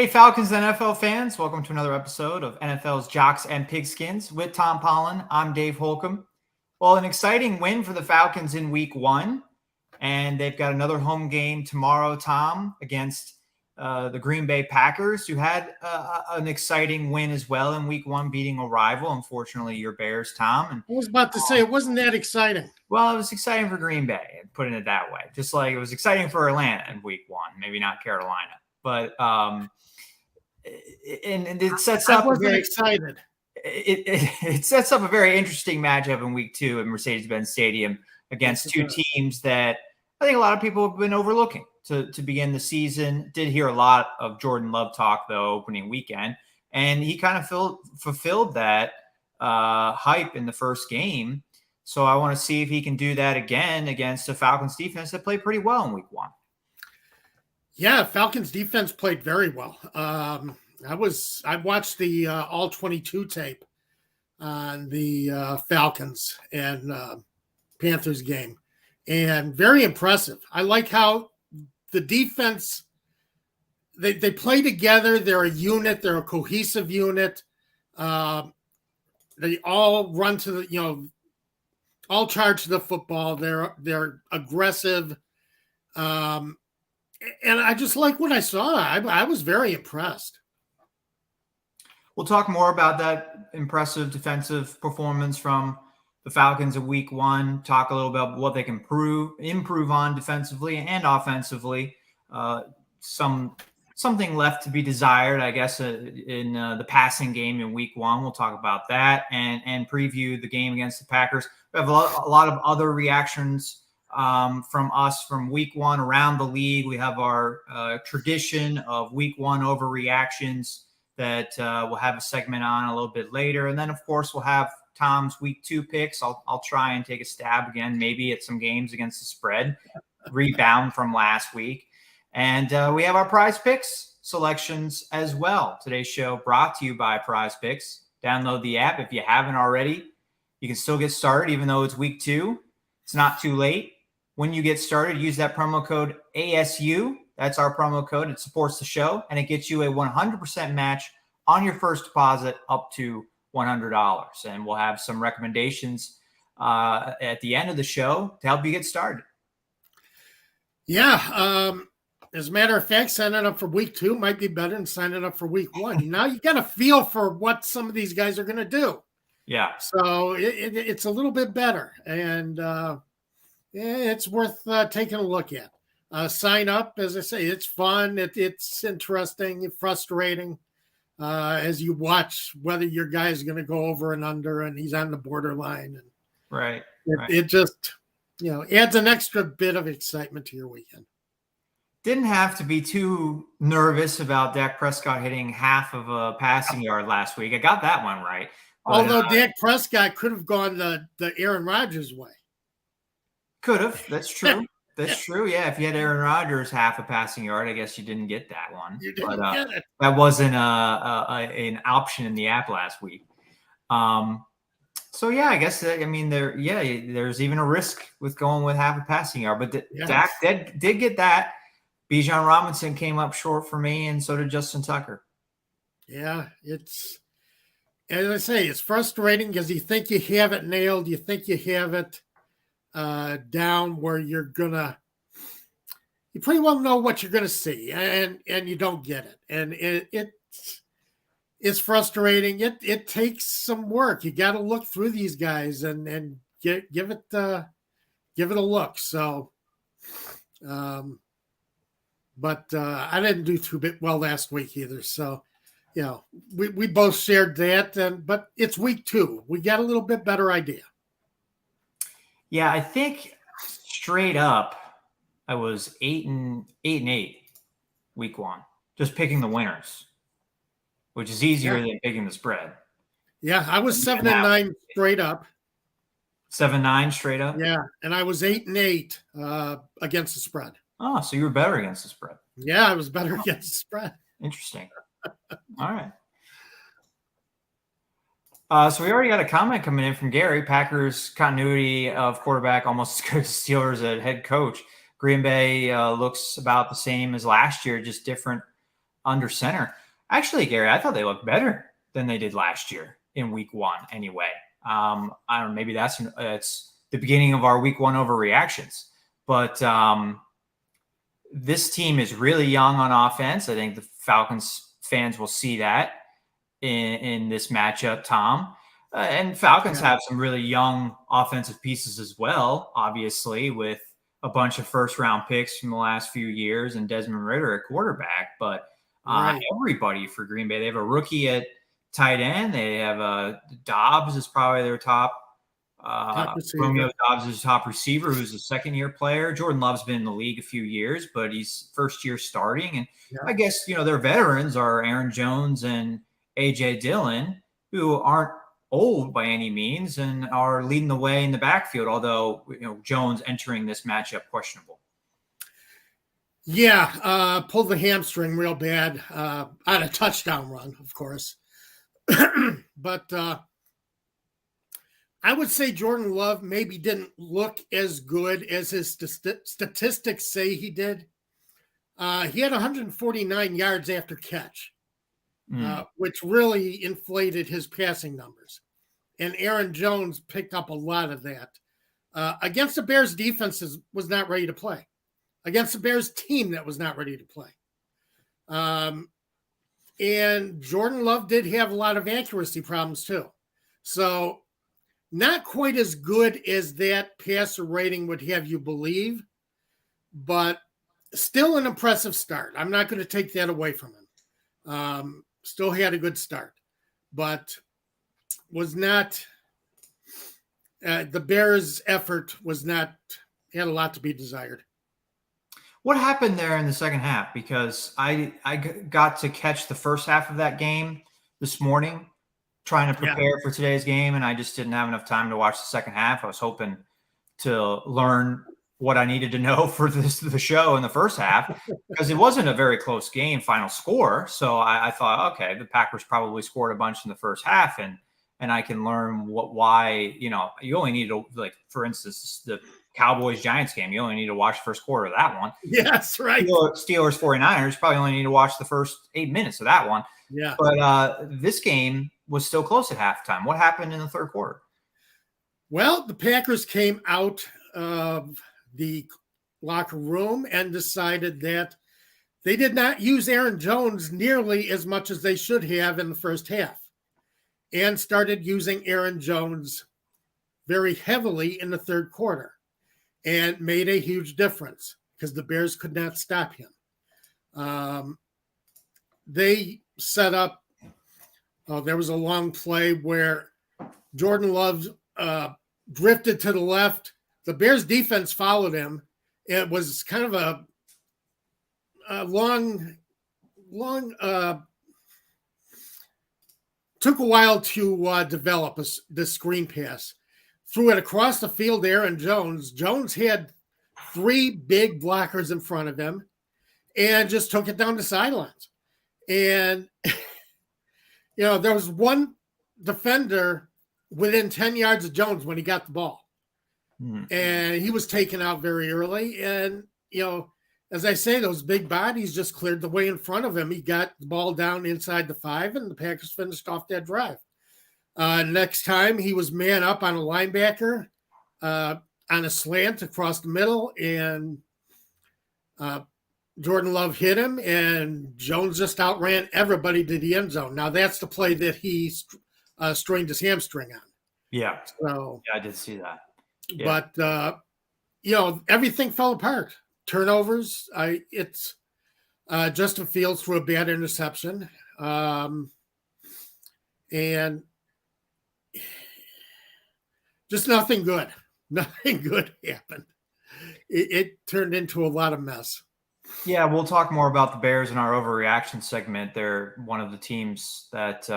Hey, Falcons and NFL fans. Welcome to another episode of NFL's Jocks and Pigskins with Tom Pollen. I'm Dave Holcomb. Well, an exciting win for the Falcons in week one, and they've got another home game tomorrow, Tom, against the Green Bay Packers, who had an exciting win as well in week one, beating a rival. Unfortunately, your Bears, Tom. And I was about to say it wasn't that exciting. well, it was exciting for Green Bay, putting it that way. Just like it was exciting for Atlanta in week one, maybe not Carolina. But and it sets up. I wasn't excited. It sets up a very interesting matchup in week two at Mercedes-Benz Stadium against two teams that I think a lot of people have been overlooking to begin the season. Did hear a lot of Jordan Love talk, though, opening weekend, and he kind of fulfilled that hype in the first game. So I want to see if he can do that again against a Falcons defense that played pretty well in week one. Yeah, Falcons defense played very well. I watched the all 22 tape on the Falcons and Panthers game, and very impressive. I like how the defense they play together. They're a unit. They're a cohesive unit. They all run to the all charge the football. They're aggressive. And I just like what I saw. I was very impressed. We'll talk more about that impressive defensive performance from the Falcons in week one, talk a little about what they can improve on defensively and offensively. Something left to be desired, I guess, in the passing game in week one. We'll talk about that and preview the game against the Packers. We have a lot of other reactions from us from week one around the league. We have our tradition of week one overreactions that we'll have a segment on a little bit later. And then, of course, we'll have Tom's week two picks. I'll try and take a stab again, maybe at some games against the spread, rebound from last week. And we have our Prize Picks selections as well. Today's show brought to you by Prize Picks. Download the app if you haven't already. You can still get started even though it's week two. It's not too late. When you get started, use that promo code ASU. That's our promo code. It supports the show, and it gets you a 100% match on your first deposit up to $100. And we'll have some recommendations at the end of the show to help you get started. Yeah. As a matter of fact, signing up for week two might be better than signing up for week one. Now you got a feel for what some of these guys are going to do. Yeah. So it's a little bit better. And it's worth taking a look at. Sign up, as I say, it's fun. It's interesting, frustrating as you watch whether your guy is going to go over and under, and he's on the borderline. And right. It just adds an extra bit of excitement to your weekend. Didn't have to be too nervous about Dak Prescott hitting half of a passing yard last week. I got that one right. But, although Dak Prescott could have gone the Aaron Rodgers way. Could have. That's true. That's true. Yeah, if you had Aaron Rodgers half a passing yard, I guess you didn't get that one. You didn't get it. That wasn't an option in the app last week. So yeah, I guess there's even a risk with going with half a passing yard. But Dak did get that. Bijan Robinson came up short for me, and so did Justin Tucker. Yeah, it's as I say, it's frustrating because you think you have it nailed, you think you have it down where you pretty well know what you're gonna see, and you don't get it, and it's frustrating. It takes some work. You got to look through these guys and give it a look. So, but I didn't do too well last week either. So, we both shared that, but it's week two. We got a little bit better idea. Yeah, I think straight up, I was 8-8 week one, just picking the winners, which is easier than picking the spread. Yeah, I was 7-9 straight up. 7-9 straight up. Yeah, and I was 8-8 against the spread. Oh, so you were better against the spread. Yeah, I was better against the spread. Interesting. All right. So we already got a comment coming in from Gary. Packers continuity of quarterback almost as good as Steelers at head coach. Green Bay looks about the same as last year, just different under center. Actually, Gary, I thought they looked better than they did last year in week one anyway. I don't know, maybe it's the beginning of our week one overreactions. But this team is really young on offense. I think the Falcons fans will see that in this matchup, Tom. And Falcons have some really young offensive pieces as well, obviously, with a bunch of first-round picks from the last few years and Desmond Ridder at quarterback. But everybody for Green Bay, they have a rookie at tight end. They have Dobbs is probably their top Romeo Dobbs is top receiver, who's a second-year player. Jordan Love's been in the league a few years, but he's first year starting. And I guess, their veterans are Aaron Jones and A.J. Dillon, who aren't old by any means and are leading the way in the backfield, although, Jones entering this matchup questionable. Yeah, pulled the hamstring real bad on a touchdown run, of course. But I would say Jordan Love maybe didn't look as good as his statistics say he did. He had 149 yards after catch, which really inflated his passing numbers. And Aaron Jones picked up a lot of that. Against the Bears defense was not ready to play. Against the Bears team that was not ready to play. And Jordan Love did have a lot of accuracy problems too. So not quite as good as that passer rating would have you believe, but still an impressive start. I'm not going to take that away from him. Still had a good start, but was not the Bears' effort had a lot to be desired. What happened there in the second half? Because I got to catch the first half of that game this morning, trying to prepare for today's game, and I just didn't have enough time to watch the second half. I was hoping to learn what I needed to know for the show in the first half, because it wasn't a very close game, final score. So I thought, okay, the Packers probably scored a bunch in the first half, and I can learn why. You only need to, like, for instance, the Cowboys-Giants game, you only need to watch the first quarter of that one. Yes, right. Steelers-49ers, probably only need to watch the first 8 minutes of that one. Yeah. But this game was still close at halftime. What happened in the third quarter? Well, the Packers came out of the locker room and decided that they did not use Aaron Jones nearly as much as they should have in the first half, and started using Aaron Jones very heavily in the third quarter, and made a huge difference because the Bears could not stop him. They set up, there was a long play where Jordan Love drifted to the left. The Bears defense followed him. It was kind of a long, took a while to develop the screen pass. Threw it across the field to Aaron Jones. Jones had 3 big blockers in front of him and just took it down the sidelines. And, there was one defender within 10 yards of Jones when he got the ball. And he was taken out very early. And, as I say, those big bodies just cleared the way in front of him. He got the ball down inside the 5, and the Packers finished off that drive. Next time, he was man up on a linebacker on a slant across the middle, and Jordan Love hit him, and Jones just outran everybody to the end zone. Now, that's the play that he strained his hamstring on. Yeah. So, yeah, I did see that. Yeah. But, everything fell apart. Turnovers. It's Justin Fields threw a bad interception. And just nothing good. Nothing good happened. It turned into a lot of mess. Yeah, we'll talk more about the Bears in our overreaction segment. They're one of the teams that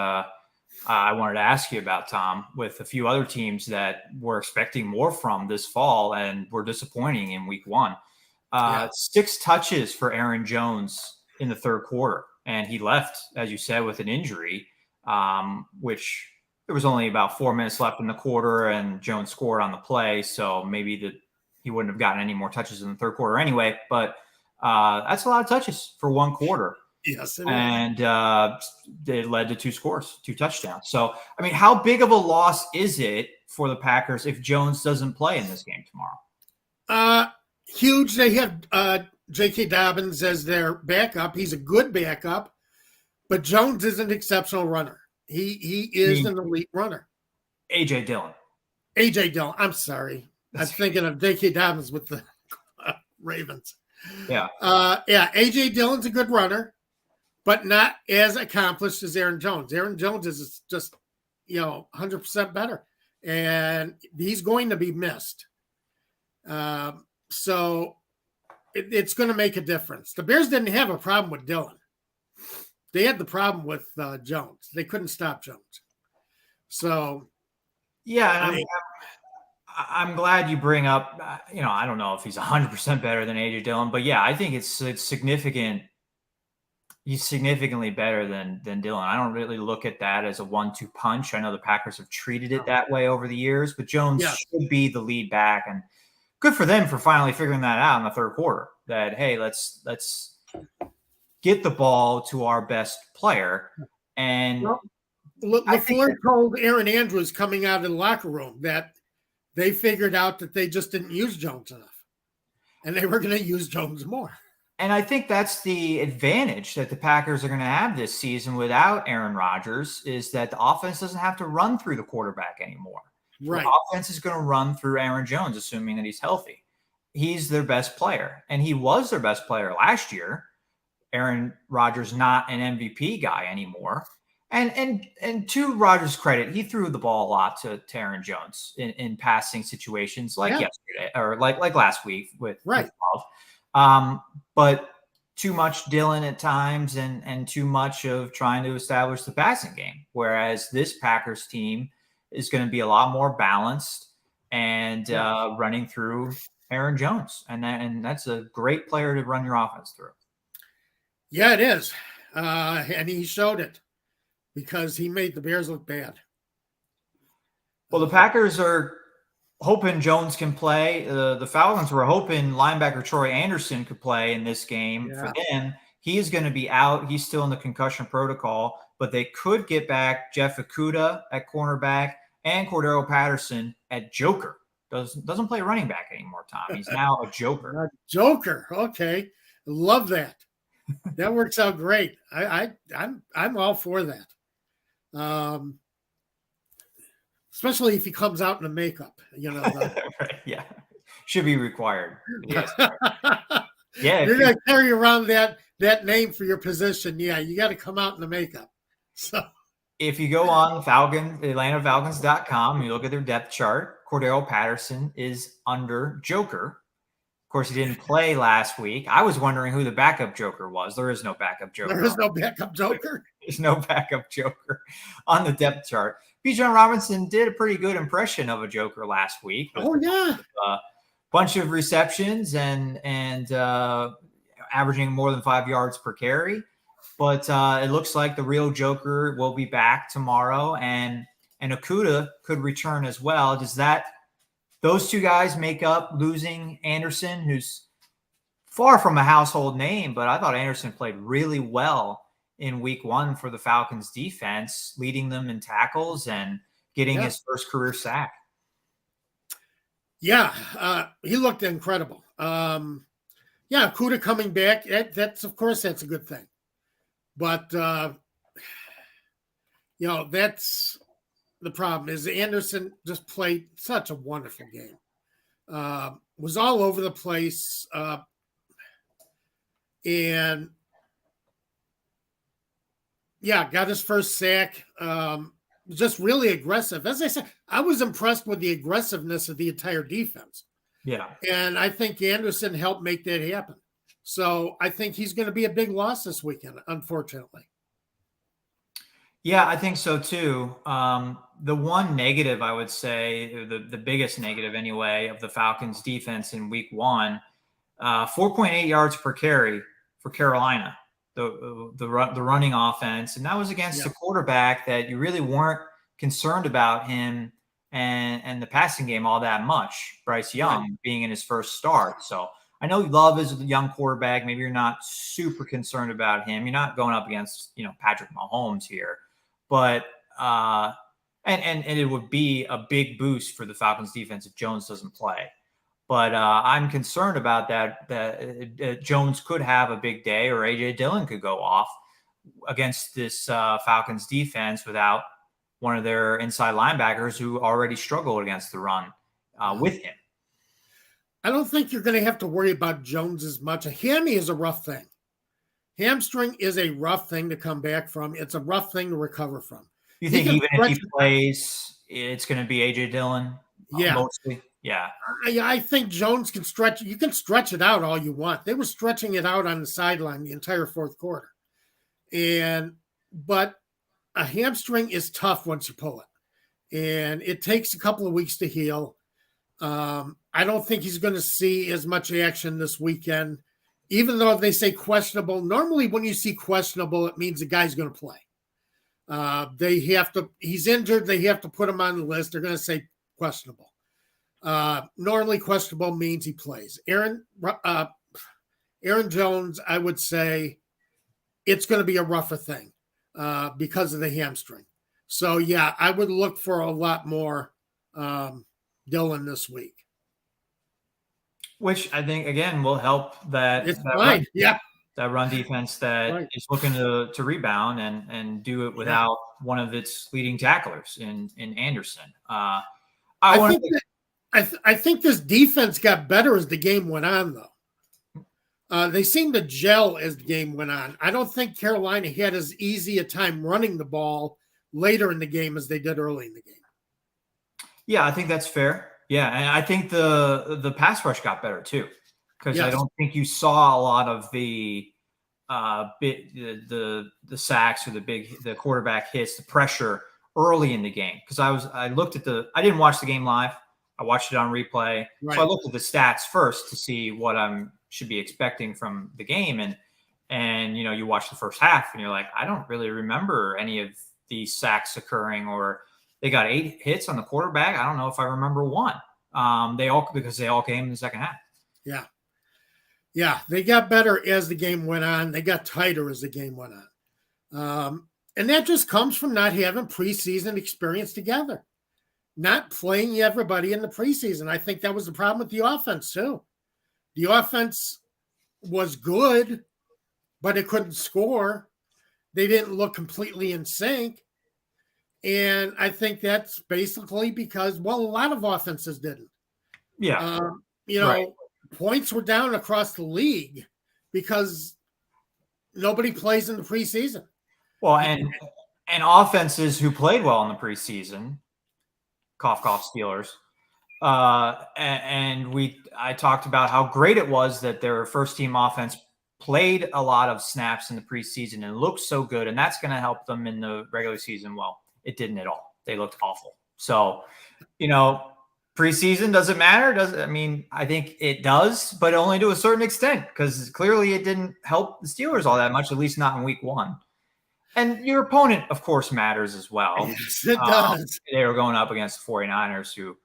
I wanted to ask you about, Tom, with a few other teams that we're expecting more from this fall and were disappointing in week one. 6 touches for Aaron Jones in the third quarter, and he left, as you said, with an injury, which there was only about 4 minutes left in the quarter, and Jones scored on the play, so maybe he wouldn't have gotten any more touches in the third quarter anyway. But that's a lot of touches for one quarter. Yes, it is. And it led to 2 scores, 2 touchdowns. So, I mean, how big of a loss is it for the Packers if Jones doesn't play in this game tomorrow? Huge. They have J.K. Dobbins as their backup. He's a good backup, but Jones is an exceptional runner. He is an elite runner. A.J. Dillon. A.J. Dillon. I'm sorry. I'm thinking of J.K. Dobbins with the Ravens. Yeah. A.J. Dillon's a good runner, but not as accomplished as Aaron Jones. Aaron Jones is just, 100% better, and he's going to be missed. So it's going to make a difference. The Bears didn't have a problem with Dillon. They had the problem with Jones. They couldn't stop Jones. So, yeah, I'm glad you bring up, I don't know if he's 100% better than A.J. Dillon, but yeah, I think it's significant. He's significantly better than Dillon. I don't really look at that as a 1-2 punch. I know the Packers have treated it that way over the years, but Jones should be the lead back, and good for them for finally figuring that out in the third quarter. That, hey, let's get the ball to our best player. And LaFleur told Aaron Andrews coming out of the locker room that they figured out that they just didn't use Jones enough, and they were going to use Jones more. And I think that's the advantage that the Packers are going to have this season without Aaron Rodgers, is that the offense doesn't have to run through the quarterback anymore. Right. The offense is going to run through Aaron Jones, assuming that he's healthy. He's their best player, and he was their best player last year. Aaron Rodgers not an MVP guy anymore. And to Rodgers' credit, he threw the ball a lot to Aaron Jones in passing situations like yesterday or like last week with Love. But too much Dillon at times and too much of trying to establish the passing game. Whereas this Packers team is going to be a lot more balanced and running through Aaron Jones. And that's a great player to run your offense through. Yeah, it is. And he showed it because he made the Bears look bad. Well, the Packers are hoping Jones can play. The Falcons were hoping linebacker Troy Anderson could play in this game. Yeah. For them, he is going to be out. He's still in the concussion protocol, but they could get back Jeff Okudah at cornerback and Cordero Patterson at joker. Doesn't play running back anymore, Tom. He's now a joker. Joker. Okay. Love that. That works out great. I'm all for that. Especially if he comes out in a makeup, Right, yeah, should be required. Yes. Yeah, you're gonna carry around that name for your position. Yeah, you got to come out in the makeup. So, if you go on AtlantaFalcons.com, you look at their depth chart. Cordero Patterson is under Joker. Of course, he didn't play last week. I was wondering who the backup Joker was. There is no backup Joker. There is no backup Joker. There's no backup Joker on the depth chart. Bijan Robinson did a pretty good impression of a Joker last week. Oh, yeah. A bunch of receptions and averaging more than 5 yards per carry. But it looks like the real Joker will be back tomorrow, and Okudah could return as well. Does those two guys make up losing Anderson, who's far from a household name, but I thought Anderson played really well in week 1 for the Falcons defense, leading them in tackles and getting his first career sack. Yeah, he looked incredible. Okudah coming back, that's of course that's a good thing. But that's the problem is Anderson just played such a wonderful game. Was all over the place. And got his first sack. Just really aggressive. As I said, I was impressed with the aggressiveness of the entire defense. Yeah. And I think Anderson helped make that happen. So I think he's going to be a big loss this weekend, unfortunately. Yeah, I think so too. The one negative, I would say, the biggest negative anyway, of the Falcons defense in week 1, 4.8 yards per carry for Carolina, the running offense. And that was against a quarterback that you really weren't concerned about him and the passing game all that much, Bryce Young being in his first start. So I know Love is a young quarterback. Maybe you're not super concerned about him. You're not going up against, Patrick Mahomes here, but and it would be a big boost for the Falcons defense if Jones doesn't play. But I'm concerned about that Jones could have a big day, or AJ Dillon could go off against this Falcons defense without one of their inside linebackers who already struggled against the run with him. I don't think you're going to have to worry about Jones as much. A hammy is a rough thing. Hamstring is a rough thing to come back from. It's a rough thing to recover from. You think even if he plays, it's going to be AJ Dillon? Yeah. Mostly? Yeah. I think Jones can stretch. You can stretch it out all you want. They were stretching it out on the sideline the entire fourth quarter. But a hamstring is tough once you pull it. And it takes a couple of weeks to heal. I don't think he's going to see as much action this weekend, even though they say questionable. Normally, when you see questionable, it means the guy's going to play. He's injured. They have to put him on the list. They're going to say questionable. Normally, questionable means he plays. Aaron Jones, I would say it's going to be a rougher thing because of the hamstring. So, yeah, I would look for a lot more Dillon this week. Which I think, again, will help that run defense that is looking to rebound and do it without one of its leading tacklers in Anderson. I think this defense got better as the game went on, though. They seemed to gel as the game went on. I don't think Carolina had as easy a time running the ball later in the game as they did early in the game. Yeah, I think that's fair. Yeah, and I think the pass rush got better too, because I don't think you saw a lot of the sacks or the quarterback hits, the pressure early in the game. Because I didn't watch the game live. I watched it on replay, so I looked at the stats first to see what I should be expecting from the game, and you watch the first half and you're like, I don't really remember any of these sacks occurring, or they got 8 hits on the quarterback. I don't know if I remember one. Because they all came in the second half. Yeah. Yeah, they got better as the game went on. They got tighter as the game went on. And that just comes from not having preseason experience together, not playing everybody in the preseason. I think that was the problem with the offense, too. The offense was good, but it couldn't score. They didn't look completely in sync. And I think that's basically because, a lot of offenses didn't. Yeah. Points were down across the league because nobody plays in the preseason. Well, and offenses who played well in the preseason, cough, cough, Steelers. I talked about how great it was that their first team offense played a lot of snaps in the preseason and looked so good. And that's going to help them in the regular season. Well, it didn't at all. They looked awful. So, preseason, does it matter? I think it does, but only to a certain extent, because clearly it didn't help the Steelers all that much, at least not in week 1. And your opponent, of course, matters as well. Yes, it does. They were going up against the 49ers, who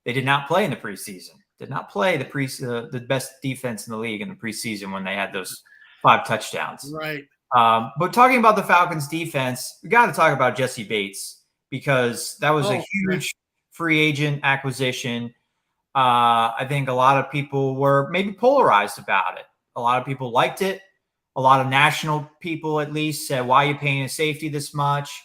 they did not play in the preseason, did not play the best defense in the league in the preseason when they had those 5 touchdowns. Right. But talking about the Falcons defense, we got to talk about Jesse Bates, because that was a huge free agent acquisition. I think a lot of people were maybe polarized about it. A lot of people liked it. A lot of national people, at least, said, why are you paying a safety this much?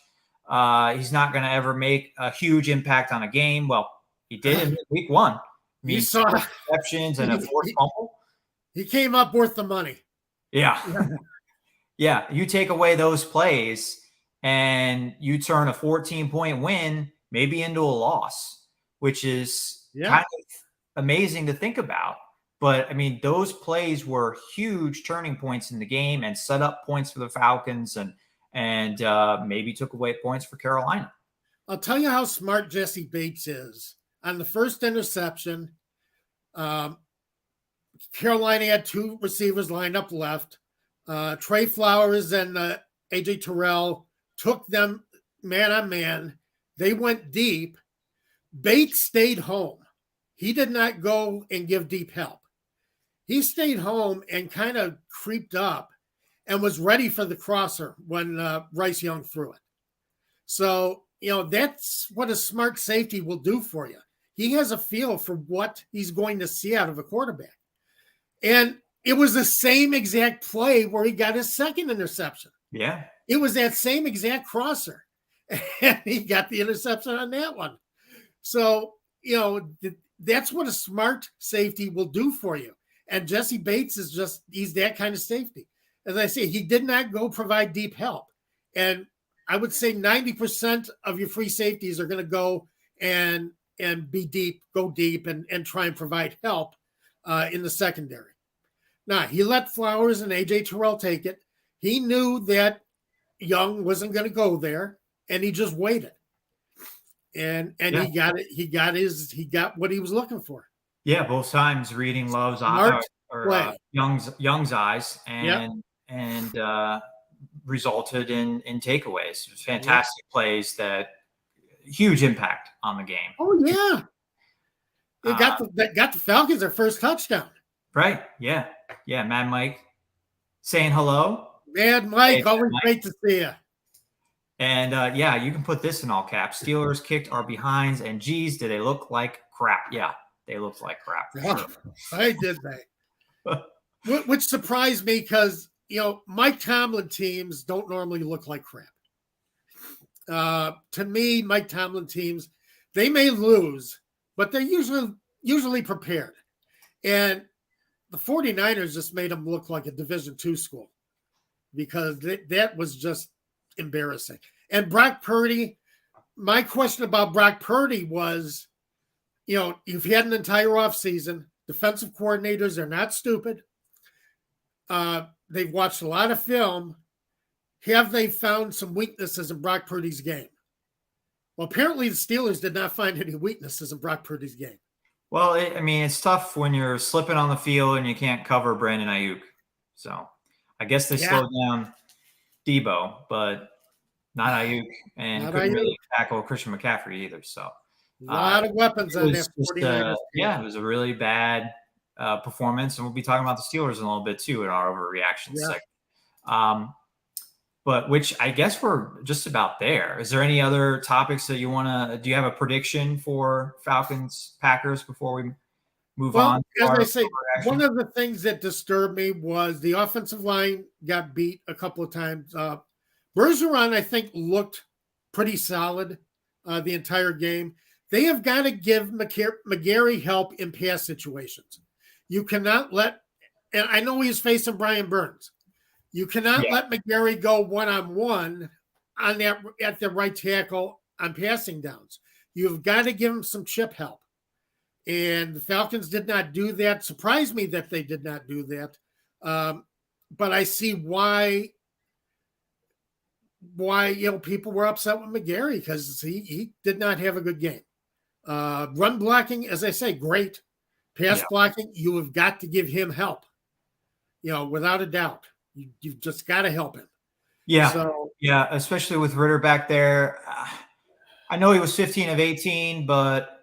He's not going to ever make a huge impact on a game. Well, he did in week 1. He saw receptions and a forced fumble. He came up worth the money. Yeah. Yeah, you take away those plays and you turn a 14-point win maybe into a loss, which is kind of amazing to think about. But, those plays were huge turning points in the game and set up points for the Falcons and maybe took away points for Carolina. I'll tell you how smart Jesse Bates is. On the first interception, Carolina had 2 receivers lined up left. Trey Flowers and A.J. Terrell took them man on man. They went deep. Bates stayed home. He did not go and give deep help. He stayed home and kind of creeped up and was ready for the crosser when Bryce Young threw it. So, that's what a smart safety will do for you. He has a feel for what he's going to see out of a quarterback. And it was the same exact play where he got his second interception. Yeah. It was that same exact crosser. And he got the interception on that one. So, that's what a smart safety will do for you. And Jesse Bates he's that kind of safety. As I say, he did not go provide deep help. And I would say 90% of your free safeties are going to go and be deep, go deep, and try and provide help in the secondary. Now, he let Flowers and A.J. Terrell take it. He knew that Young wasn't going to go there, and he just waited. And Yeah. he got it. He got what he was looking for. Yeah, both times reading Love's Young's eyes and resulted in takeaways. It was fantastic plays that huge impact on the game. Oh yeah, it got the Falcons their first touchdown. Right? Yeah, Mad Mike saying hello. Mad Mike, always great to see you. And you can put this in all caps. Steelers kicked our behinds, and geez, did they look like crap? Yeah, they looked like crap. Sure. I did that. Which surprised me because Mike Tomlin teams don't normally look like crap. To me, Mike Tomlin teams, they may lose, but they're usually prepared. And the 49ers just made them look like a Division II school because that was just embarrassing. And Brock Purdy, my question about Brock Purdy was, you've had an entire offseason. Defensive coordinators are not stupid. They've watched a lot of film. Have they found some weaknesses in Brock Purdy's game? Well, apparently the Steelers did not find any weaknesses in Brock Purdy's game. Well, it's tough when you're slipping on the field and you can't cover Brandon Ayuk. So I guess they slowed down Debo, but not Ayuk, and couldn't really tackle Christian McCaffrey either. So a lot of weapons on that 49ers. It was a really bad performance, and we'll be talking about the Steelers in a little bit too in our overreaction segment. But which I guess we're just about there. Is there any other topics that do you have a prediction for Falcons Packers before we move on? As I say, one of the things that disturbed me was the offensive line got beat a couple of times. Bergeron, I think, looked pretty solid the entire game. They have got to give McGarry help in pass situations. You cannot and I know he's facing Brian Burns. You cannot let McGarry go one-on-one at the right tackle on passing downs. You've got to give him some chip help. And the Falcons did not do that. Surprised me that they did not do that. But I see why people were upset with McGarry because he did not have a good game. Run blocking, as I say, great. Pass blocking, you have got to give him help. Without a doubt. You've just got to help him. Yeah. Especially with Ritter back there. I know he was 15 of 18, but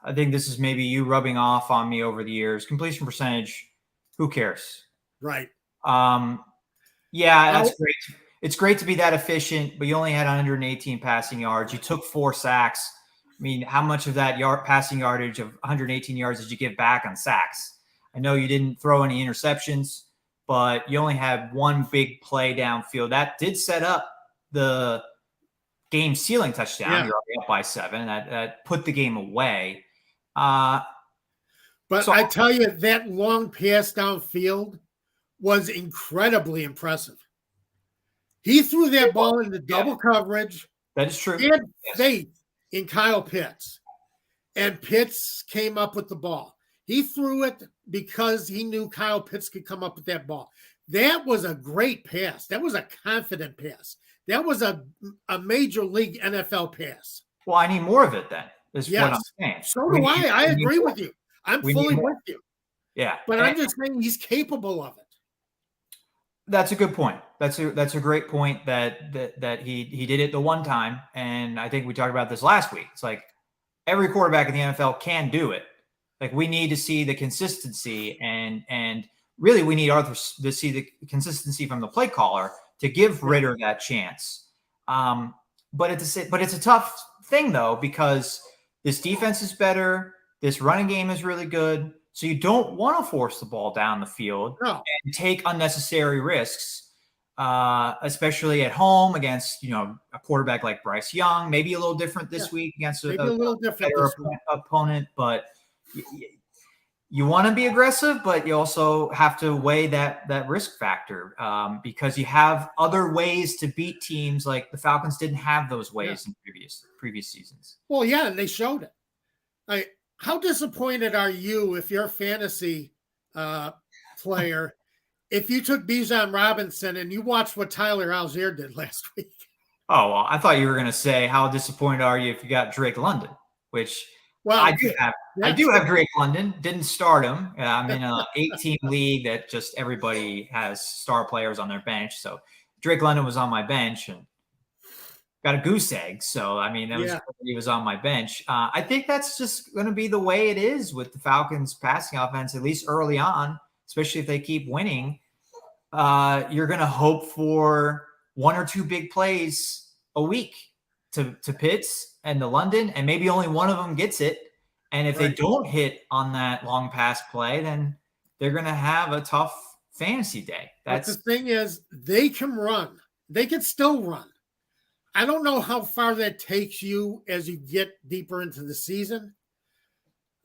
I think this is maybe you rubbing off on me over the years. Completion percentage, who cares? Right. That's great. It's great to be that efficient, but you only had 118 passing yards. You took 4 sacks. I mean, how much of that passing yardage of 118 yards did you give back on sacks? I know you didn't throw any interceptions, but you only had one big play downfield. That did set up the game sealing touchdown. You're already up by 7. That put the game away. But I tell you, that long pass downfield was incredibly impressive. He threw that ball into double coverage. That is true. He had faith in Kyle Pitts, and Pitts came up with the ball. He threw it because he knew Kyle Pitts could come up with that ball. That was a great pass. That was a confident pass. That was a major league NFL pass. Well, I need more of it then, is what I'm saying. So do I. I agree with you. I'm fully with you. Yeah. But I'm just saying he's capable of it. That's a good point. That's a great point that he did it the one time. And I think we talked about this last week. It's like every quarterback in the NFL can do it. Like we need to see the consistency, and really we need Arthur to see the consistency from the play caller to give Ritter that chance. But it's a tough thing though, because this defense is better. This running game is really good. So you don't want to force the ball down the field and take unnecessary risks, especially at home against, a quarterback like Bryce Young. Maybe a little different this week against a better opponent, but you want to be aggressive, but you also have to weigh that risk factor, because you have other ways to beat teams. Like the Falcons didn't have those ways in previous seasons. Well, yeah, and they showed it. How disappointed are you if you're a fantasy player, if you took Bijan Robinson and you watched what Tyler Algier did last week? Oh, well, I thought you were going to say, how disappointed are you if you got Drake London, which I do have Drake London. Didn't start him. I'm in an 8-team league that just everybody has star players on their bench. So Drake London was on my bench and got a goose egg. So, he was on my bench. I think that's just going to be the way it is with the Falcons passing offense, at least early on, especially if they keep winning. You're going to hope for one or two big plays a week to Pitts and to London, and maybe only one of them gets it. And if they don't hit on that long pass play, then they're going to have a tough fantasy day. But the thing is, they can run. They can still run. I don't know how far that takes you as you get deeper into the season.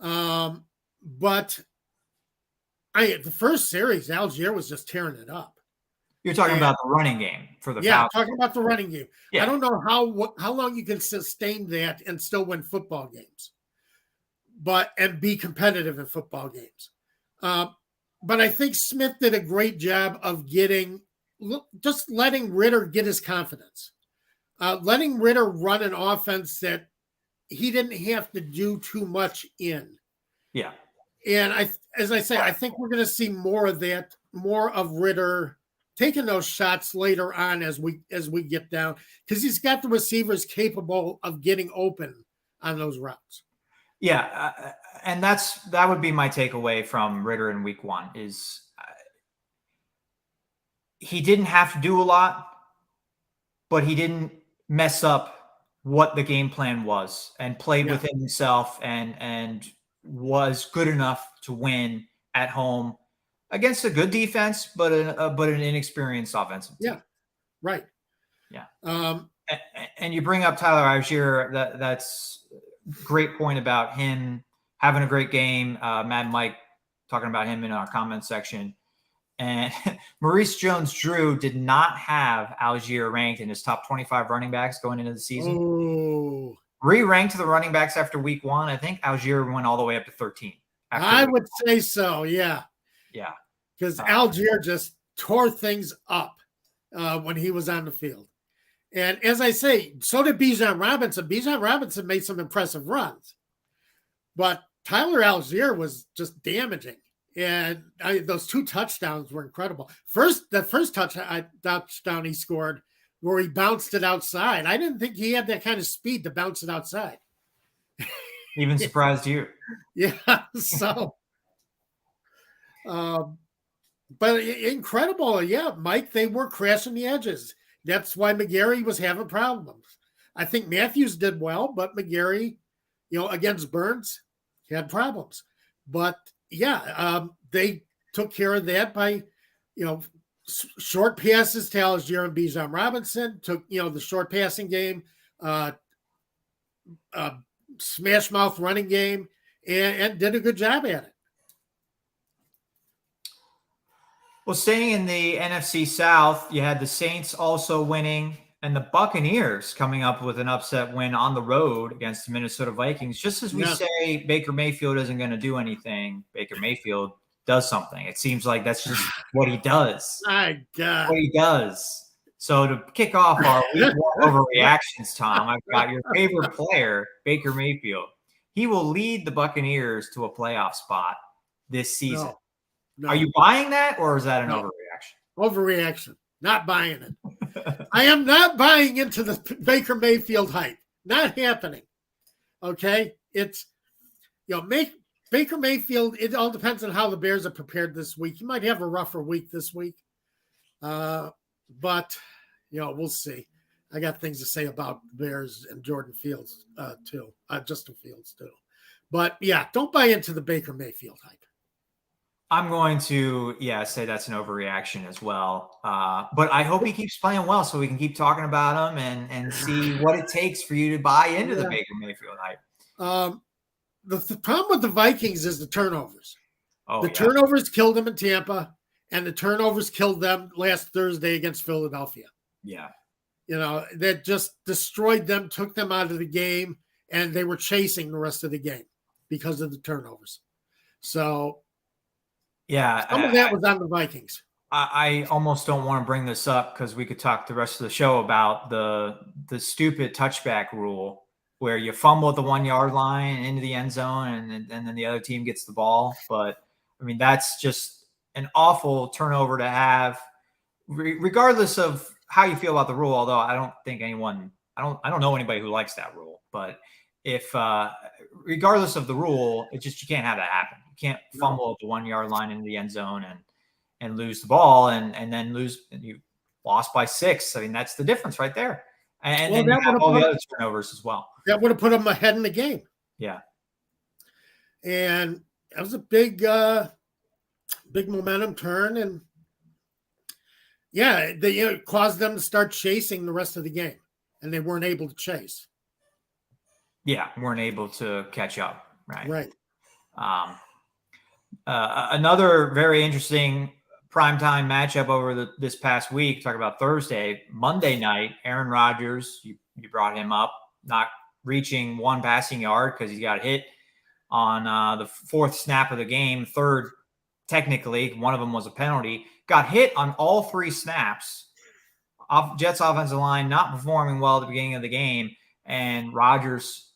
But the first series, Algier was just tearing it up. You're talking about the running game for the Falcons. Yeah, talking about the running game. Yeah. I don't know how long you can sustain that and still win football games, and be competitive in football games. But I think Smith did a great job of just letting Ritter get his confidence. Letting Ritter run an offense that he didn't have to do too much in. Yeah. And as I say, I think we're going to see more of that, more of Ritter taking those shots later on as we get down, because he's got the receivers capable of getting open on those routes. Yeah, and that would be my takeaway from Ritter in week 1 is he didn't have to do a lot, but he didn't mess up what the game plan was and played within himself and was good enough to win at home against a good defense, but an inexperienced offensive team. Yeah, right. Yeah. And you bring up Tyler Algier. That's great point about him having a great game. Mad Mike talking about him in our comment section. And Maurice Jones-Drew did not have Algier ranked in his top 25 running backs going into the season. Ooh. Re-ranked the running backs after week 1. I think Algier went all the way up to 13. I would say so, yeah. Yeah. Because Algier just tore things up when he was on the field. And as I say, so did Bijan Robinson. Bijan Robinson made some impressive runs. But Tyler Algier was just damaging. And those 2 touchdowns were incredible. The first touchdown he scored, where he bounced it outside. I didn't think he had that kind of speed to bounce it outside. Even surprised you. Yeah. So, but incredible. Yeah, Mike, they were crashing the edges. That's why McGarry was having problems. I think Matthews did well, but McGarry, against Burns, he had problems. But they took care of that by, short passes to Algier and Bijan Robinson, took, the short passing game, smash mouth running game, and did a good job at it. Well, staying in the NFC South, you had the Saints also winning and the Buccaneers coming up with an upset win on the road against the Minnesota Vikings. Just as we say Baker Mayfield isn't going to do anything, Baker Mayfield does something. It seems like that's just what he does. My God. What he does. So to kick off our week 1 overreactions, Tom, I've got your favorite player, Baker Mayfield. He will lead the Buccaneers to a playoff spot this season. No. Are you buying that, or is that an overreaction? Overreaction. Not buying it. I am not buying into the Baker Mayfield hype. Not happening. Okay? It's, Baker Mayfield, it all depends on how the Bears are prepared this week. You might have a rougher week this week. But, we'll see. I got things to say about the Bears and Jordan Fields, too. Justin Fields, too. But, yeah, don't buy into the Baker Mayfield hype. I'm going to, say that's an overreaction as well. But I hope he keeps playing well so we can keep talking about him and see what it takes for you to buy into the Baker Mayfield hype. The problem with the Vikings is the turnovers. The turnovers killed them in Tampa, and the turnovers killed them last Thursday against Philadelphia. Yeah. That just destroyed them, took them out of the game, and they were chasing the rest of the game because of the turnovers. So, some of that was on the Vikings. I almost don't want to bring this up because we could talk the rest of the show about the stupid touchback rule where you fumble at the 1 yard line into the end zone and then the other team gets the ball. But I mean, that's just an awful turnover to have, regardless of how you feel about the rule. Although I don't think I don't know anybody who likes that rule. But if regardless of the rule, you can't have that happen. You can't fumble at the 1 yard line into the end zone and lose the ball and then lose. You lost by 6. I mean, that's the difference right there. And then you have all the other turnovers as well. That would have put them ahead in the game. Yeah. And that was a big momentum turn. And, they caused them to start chasing the rest of the game. And they weren't able to chase. Yeah, weren't able to catch up. Right. Another very interesting primetime matchup over this past week. Talk about Thursday, Monday night. Aaron Rodgers, you brought him up, not reaching 1 passing yard because he got hit on the 4th snap of the game. 3rd, technically, one of them was a penalty. Got hit on all 3 snaps. Jets offensive line not performing well at the beginning of the game, and Rodgers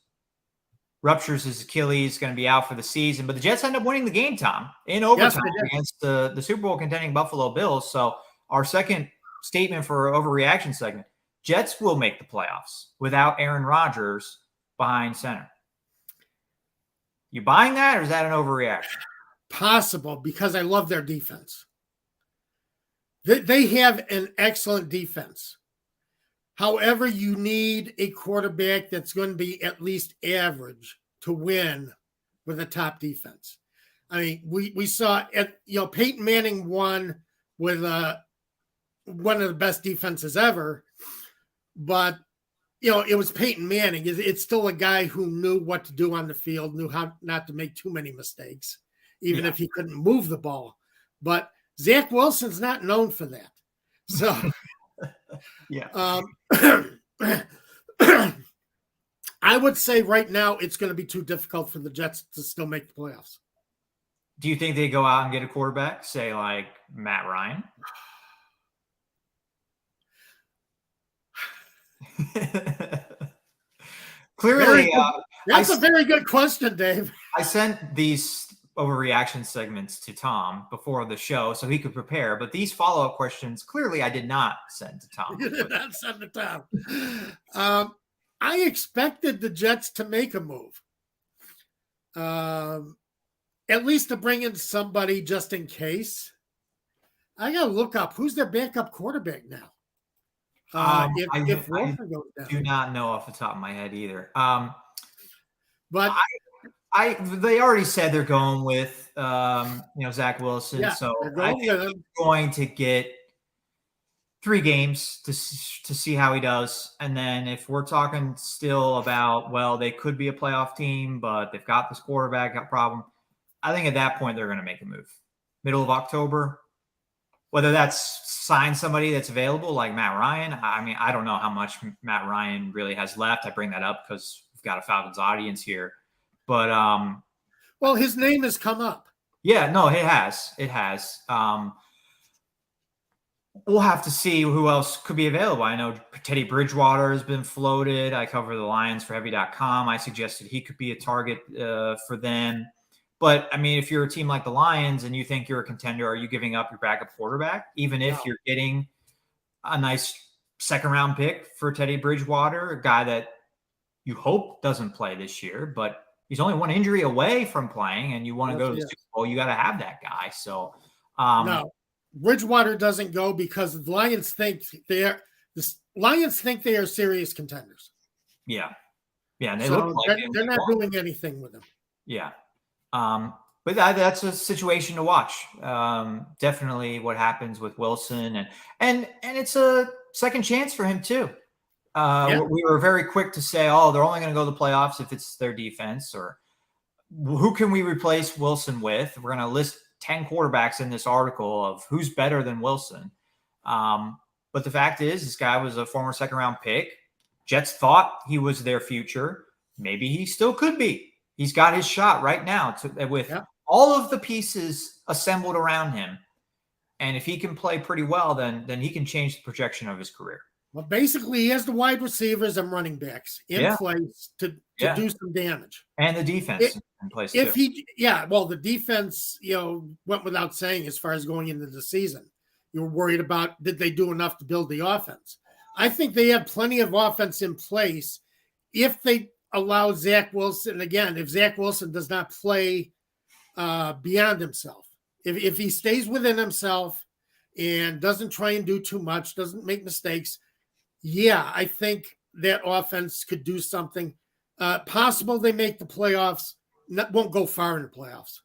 ruptures his Achilles, going to be out for the season. But the Jets end up winning the game, Tom, in overtime against the Super Bowl contending Buffalo Bills. So our second statement for overreaction segment, Jets will make the playoffs without Aaron Rodgers behind center. You buying that, or is that an overreaction? Possible, because I love their defense. They have an excellent defense. However, you need a quarterback that's going to be at least average to win with a top defense. I mean, we saw Peyton Manning won with one of the best defenses ever, but it was Peyton Manning. It's still a guy who knew what to do on the field, knew how not to make too many mistakes, even if he couldn't move the ball. But Zach Wilson's not known for that. So I would say right now it's going to be too difficult for the Jets to still make the playoffs. Do you think they go out and get a quarterback, say like Matt Ryan? Clearly, that's a very good question, Dave. I sent these overreaction segments to Tom before the show so he could prepare, but these follow-up questions clearly I did not send to Tom. You did not send to Tom. I expected the Jets to make a move, at least to bring in somebody just in case. I gotta look up who's their backup quarterback now. I do not know off the top of my head either. But they already said they're going with Zach Wilson, so I think he's going to get 3 games to see how he does, and then if we're talking still about they could be a playoff team, but they've got this quarterback problem, I think at that point they're going to make a move, middle of October. Whether that's sign somebody that's available like Matt Ryan, I mean, I don't know how much Matt Ryan really has left. I bring that up because we've got a Falcons audience here. But his name has come up. Yeah, no, it has. It has. We'll have to see who else could be available. I know Teddy Bridgewater has been floated. I cover the Lions for Heavy.com. I suggested he could be a target for them. But I mean, if you're a team like the Lions and you think you're a contender, are you giving up your backup quarterback, even if you're getting a nice 2nd-round pick for Teddy Bridgewater, a guy that you hope doesn't play this year, but He's only one injury away from playing, and you want to go to the Super Bowl, you got to have that guy. So, no, Bridgewater doesn't go because the Lions think they are serious contenders. Yeah. Yeah, and they so look like they're not doing anything with him. Yeah. But that's a situation to watch. Definitely what happens with Wilson, and it's a second chance for him too. We were very quick to say, oh, they're only going to go to the playoffs if it's their defense, or who can we replace Wilson with? We're going to list 10 quarterbacks in this article of who's better than Wilson. But the fact is, this guy was a former second-round pick. Jets thought he was their future. Maybe he still could be. He's got his shot right now with all of the pieces assembled around him. And if he can play pretty well, then he can change the projection of his career. Well, basically, he has the wide receivers and running backs in place to do some damage. And the defense in place too. The defense, went without saying as far as going into the season. You were worried about, did they do enough to build the offense? I think they have plenty of offense in place if they allow Zach Wilson. Again, if Zach Wilson does not play beyond himself, if he stays within himself and doesn't try and do too much, doesn't make mistakes, I think that offense could do something. Possible they make the playoffs, won't go far in the playoffs,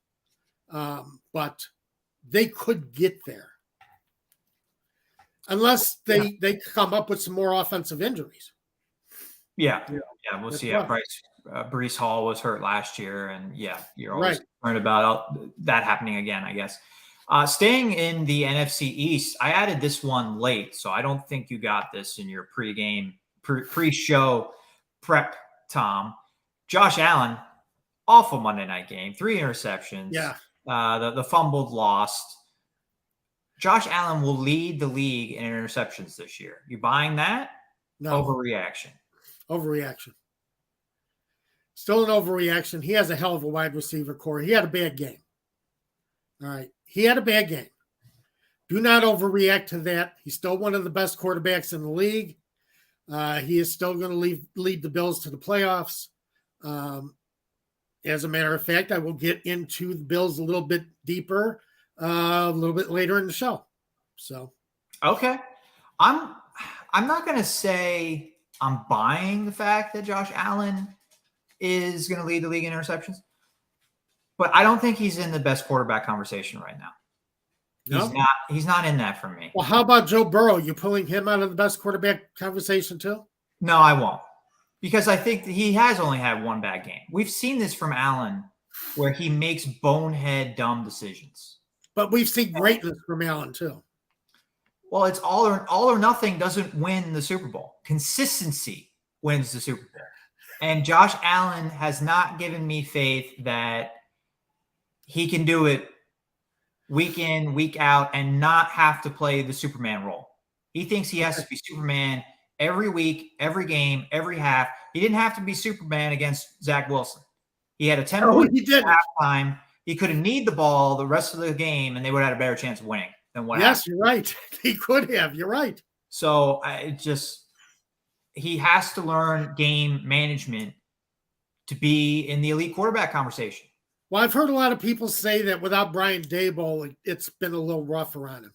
but they could get there. Unless they come up with some more offensive injuries. Yeah, we'll see. Breece Hall was hurt last year, and you're always concerned about that happening again, I guess. Staying in the NFC East, I added this one late, so I don't think you got this in your pre-show prep, Tom. Josh Allen, awful Monday night game, 3 interceptions. Yeah. The fumbled lost. Josh Allen will lead the league in interceptions this year. You buying that? No. Overreaction. Still an overreaction. He has a hell of a wide receiver core. He had a bad game. All right. He had a bad game. Do not overreact to that. He's still one of the best quarterbacks in the league. He is still going to lead the Bills to the playoffs. As a matter of fact, I will get into the Bills a little bit deeper a little bit later in the show. So, okay. I'm not going to say I'm buying the fact that Josh Allen is going to lead the league in interceptions, but I don't think he's in the best quarterback conversation right now. No? He's not in that for me. Well, how about Joe Burrow? You pulling him out of the best quarterback conversation too? No, I won't. Because I think that he has only had one bad game. We've seen this from Allen where he makes bonehead dumb decisions. But we've seen greatness from Allen too. Well, it's all or nothing doesn't win the Super Bowl. Consistency wins the Super Bowl. And Josh Allen has not given me faith that he can do it week in, week out, and not have to play the Superman role. He thinks he has to be Superman every week, every game, every half. He didn't have to be Superman against Zach Wilson. He had a 10-point halftime. He could have kneed the ball the rest of the game, and they would have had a better chance of winning than what happened. Yes, you're right. He could have. You're right. So he has to learn game management to be in the elite quarterback conversation. Well, I've heard a lot of people say that without Brian Daboll, it's been a little rougher on him.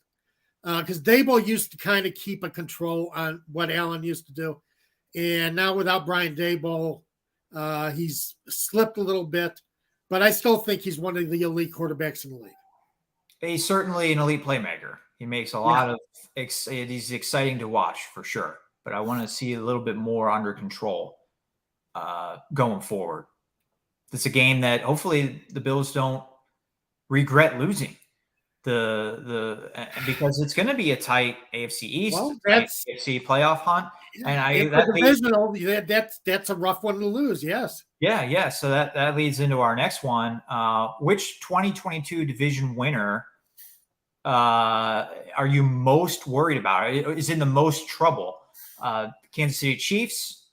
Because Daboll used to kind of keep a control on what Allen used to do. And now without Brian Daboll, he's slipped a little bit. But I still think he's one of the elite quarterbacks in the league. He's certainly an elite playmaker. He makes a lot of he's exciting to watch for sure. But I want to see a little bit more under control going forward. It's a game that hopefully the Bills don't regret losing. Because it's going to be a tight AFC East, AFC playoff hunt, and that's a rough one to lose. Yes, yeah. So that leads into our next one. Which 2022 division winner are you most worried about? Is in the most trouble? Kansas City Chiefs,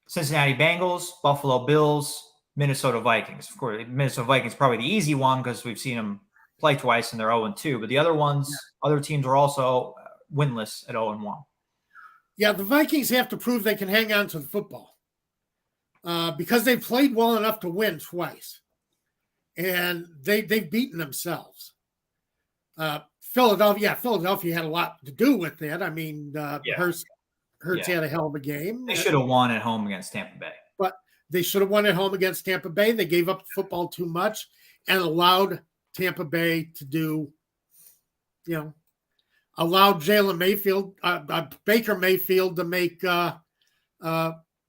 Cincinnati Bengals, Buffalo Bills, Minnesota Vikings. Of course, Minnesota Vikings is probably the easy one because we've seen them play twice and they're 0-2, but the other teams are also winless at 0-1. Yeah, the Vikings have to prove they can hang on to the football. because they played well enough to win twice, and they've beaten themselves. Philadelphia had a lot to do with that. I mean, Hurts had a hell of a game. They should have won at home against Tampa Bay. But they should have won at home against Tampa Bay. They gave up the football too much and allowed Tampa Bay to do, allowed Jalen Mayfield, Baker Mayfield to make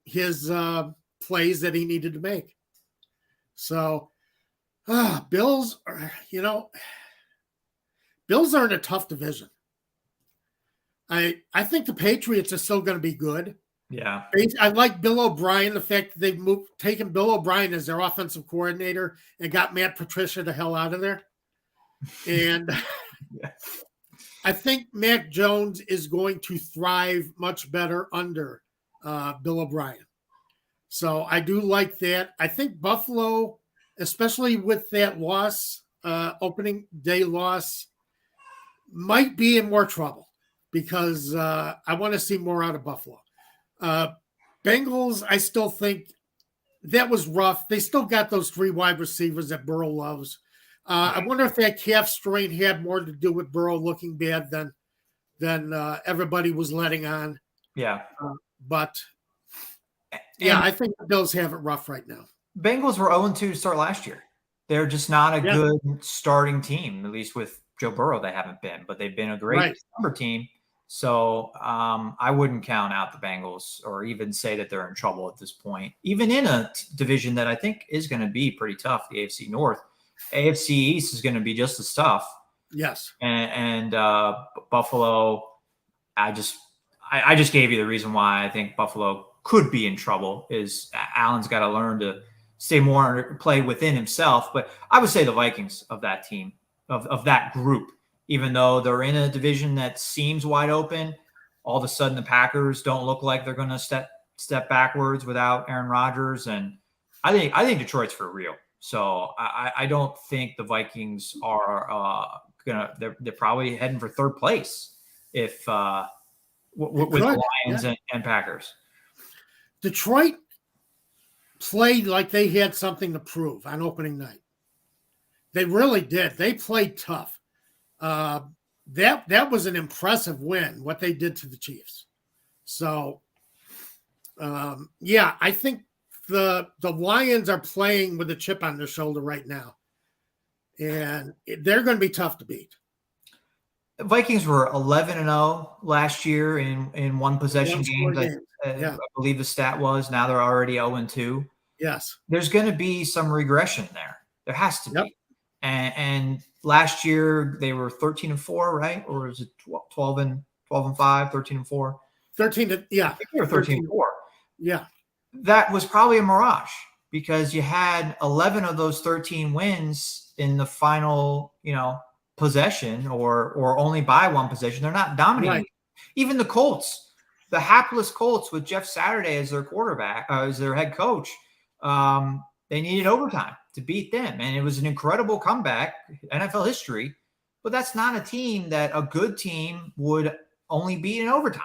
his plays that he needed to make. So, Bills are in a tough division. I think the Patriots are still going to be good. Yeah. I like Bill O'Brien, the fact that they've taken Bill O'Brien as their offensive coordinator and got Matt Patricia the hell out of there. And I think Mac Jones is going to thrive much better under Bill O'Brien. So I do like that. I think Buffalo, especially with that loss, opening day loss, might be in more trouble because I want to see more out of Buffalo. Bengals, I still think that was rough. They still got those 3 wide receivers that Burrow loves. I wonder if that calf strain had more to do with Burrow looking bad than everybody was letting on. Yeah. But I think the Bills have it rough right now. Bengals were 0-2 to start last year. They're just not a good starting team, at least with Joe Burrow, they haven't been, but they've been a great number team. So I wouldn't count out the Bengals or even say that they're in trouble at this point, even in a division that I think is going to be pretty tough, the AFC North. AFC East is going to be just as tough. Yes. And Buffalo, I just gave you the reason why I think Buffalo could be in trouble is Allen's got to learn to stay more, play within himself. But I would say the Vikings of that team, of that group, even though they're in a division that seems wide open, all of a sudden the Packers don't look like they're going to step backwards without Aaron Rodgers. And I think Detroit's for real. So I don't think the Vikings are they're probably heading for third place if with the Lions and Packers. Detroit played like they had something to prove on opening night. They really did. They played tough. That was an impressive win, what they did to the Chiefs. So, I think the Lions are playing with a chip on their shoulder right now. And they're going to be tough to beat. The Vikings were 11-0 last year in one possession games. I believe the stat was. Now they're already 0-2. Yes. There's going to be some regression there. There has to be. And last year they were 13-4, right? Or was it 12-5, 13-4? 13 to I think they were 13-4. Yeah. That was probably a mirage because you had 11 of those 13 wins in the final, possession or only by one possession. They're not dominating. Right. Even the Colts, the hapless Colts with Jeff Saturday as their quarterback, as their head coach, they needed overtime to beat them. And it was an incredible comeback, NFL history. But that's not a team that a good team would only beat in overtime.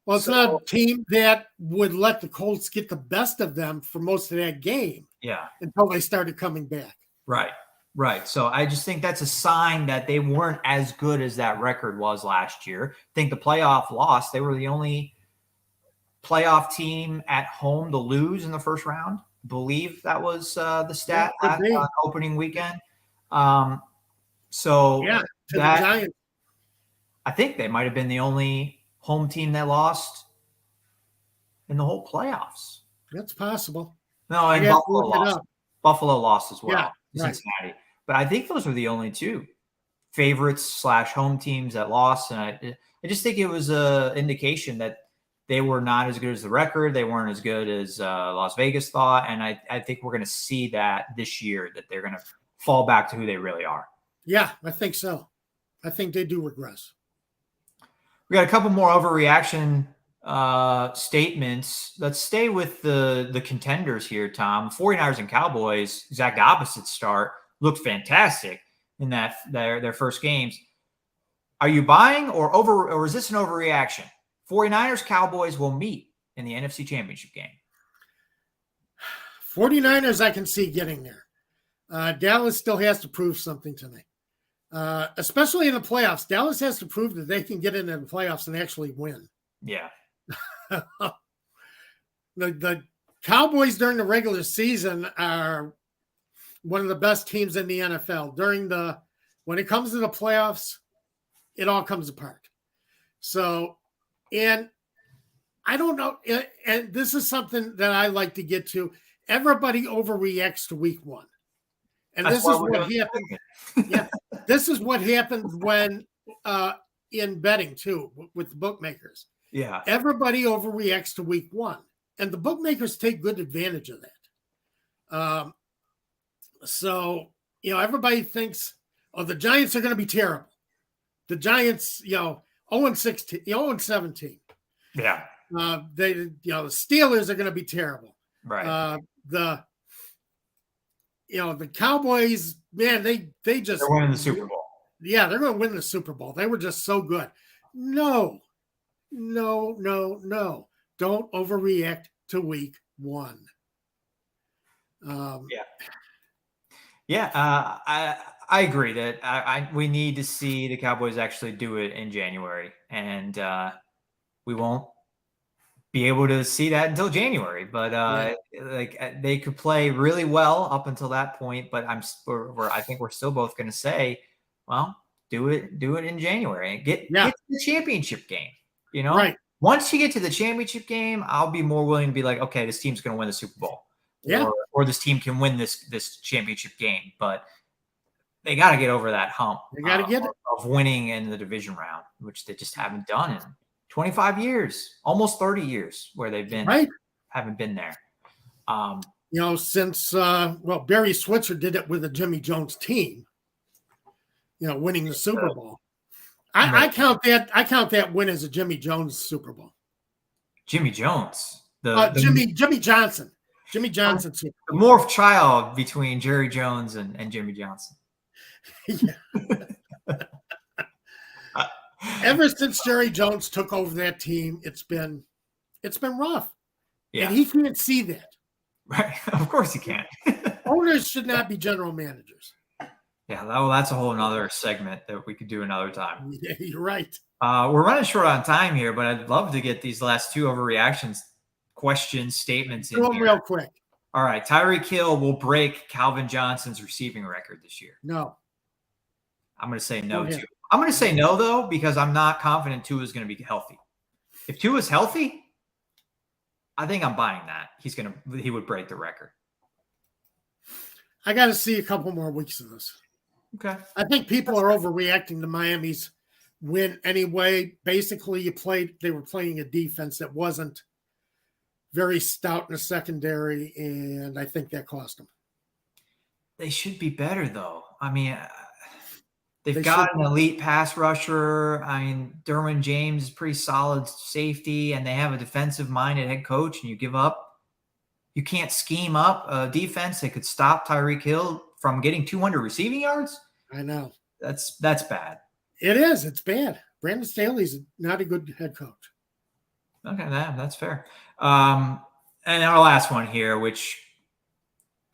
Well, it's not a team that would let the Colts get the best of them for most of that game. Yeah. Until they started coming back. Right. So I just think that's a sign that they weren't as good as that record was last year. I think the playoff loss, they were the only playoff team at home to lose in the first round. I believe that was the stat opening weekend. The Giants. I think they might have been the only home team that lost in the whole playoffs. That's possible. No, and Buffalo lost. Buffalo lost as well. Yeah, Cincinnati. But I think those were the only two favorites / home teams that lost. And I just think it was an indication that they were not as good as the record. They weren't as good as Las Vegas thought. And I think we're going to see that this year, that they're going to fall back to who they really are. Yeah, I think so. I think they do regress. We got a couple more overreaction statements. Let's stay with the contenders here, Tom. 49ers and Cowboys, exact opposite start, looked fantastic in their first games. Are you buying or is this an overreaction? 49ers Cowboys will meet in the NFC Championship game. 49ers, I can see getting there. Dallas still has to prove something tonight, especially in the playoffs. Dallas has to prove that they can get into the playoffs and actually win. Yeah. The Cowboys during the regular season are one of the best teams in the NFL. When it comes to the playoffs, it all comes apart. So, and I don't know, and this is something that I like to get to. Everybody overreacts to week one. And this is what happened. Yeah, this is what happens when in betting too with the bookmakers. Yeah, everybody overreacts to week one, and the bookmakers take good advantage of that. So everybody thinks, oh, the Giants are going to be terrible. The Giants, 0-16, 0-17. Yeah. The Steelers are going to be terrible. Right. The Cowboys, man, they're winning the Super Bowl. Yeah, they're going to win the Super Bowl. They were just so good. No. Don't overreact to week one. I agree that we need to see the Cowboys actually do it in January, and we won't be able to see that until January. But they could play really well up until that point. But I think we're still both going to say, well, do it in January and get to the championship game. Right. Once you get to the championship game, I'll be more willing to be like, okay, this team's going to win the Super Bowl. Yeah. Or this team can win this championship game. But they got to get over that hump. They got to get it of winning in the division round, which they just haven't done in 25 years, almost 30 years, where they've been haven't been there. Since Barry Switzer did it with the Jimmy Jones team. Winning the Super Bowl. I count that win as a Jimmy Jones Super Bowl. Jimmy Jones, Jimmy Johnson. Jimmy Johnson. The morph child between Jerry Jones and Jimmy Johnson. Yeah. Ever since Jerry Jones took over that team, it's been rough. Yeah. And he can't see that. Right. Of course he can't. Owners should not be general managers. Yeah, that's a whole nother segment that we could do another time. Yeah, you're right. We're running short on time here, but I'd love to get these last two overreactions, questions, statements in here. Real quick. All right, Tyreek Hill will break Calvin Johnson's receiving record this year. No. I'm going to say no, too. I'm going to say no, though, because I'm not confident Tua is going to be healthy. If Tua is healthy, I think I'm buying that. He would break the record. I got to see a couple more weeks of this. Okay. I think people are overreacting to Miami's win anyway. Basically, they were playing a defense that wasn't very stout in the secondary, and I think that cost them. They should be better, though. I mean, they've got an elite pass rusher. I mean, Derwin James is pretty solid safety, and they have a defensive-minded head coach, and you can't scheme up a defense that could stop Tyreek Hill from getting 200 receiving yards. I know. That's bad. It is. It's bad. Brandon Staley's not a good head coach. Okay, that's fair. And our last one here, which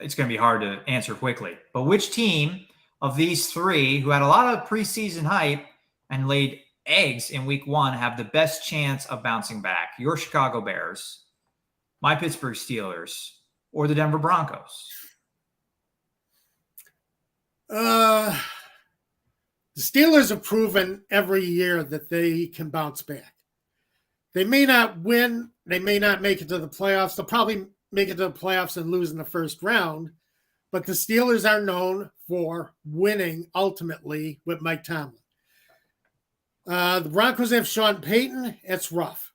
it's going to be hard to answer quickly, but which team of these three who had a lot of preseason hype and laid eggs in week one have the best chance of bouncing back? Your Chicago Bears, my Pittsburgh Steelers, or the Denver Broncos? The Steelers have proven every year that they can bounce back. They may not win. They may not make it to the playoffs. They'll probably make it to the playoffs and lose in the first round. But the Steelers are known for winning ultimately with Mike Tomlin. The Broncos have Sean Payton. It's rough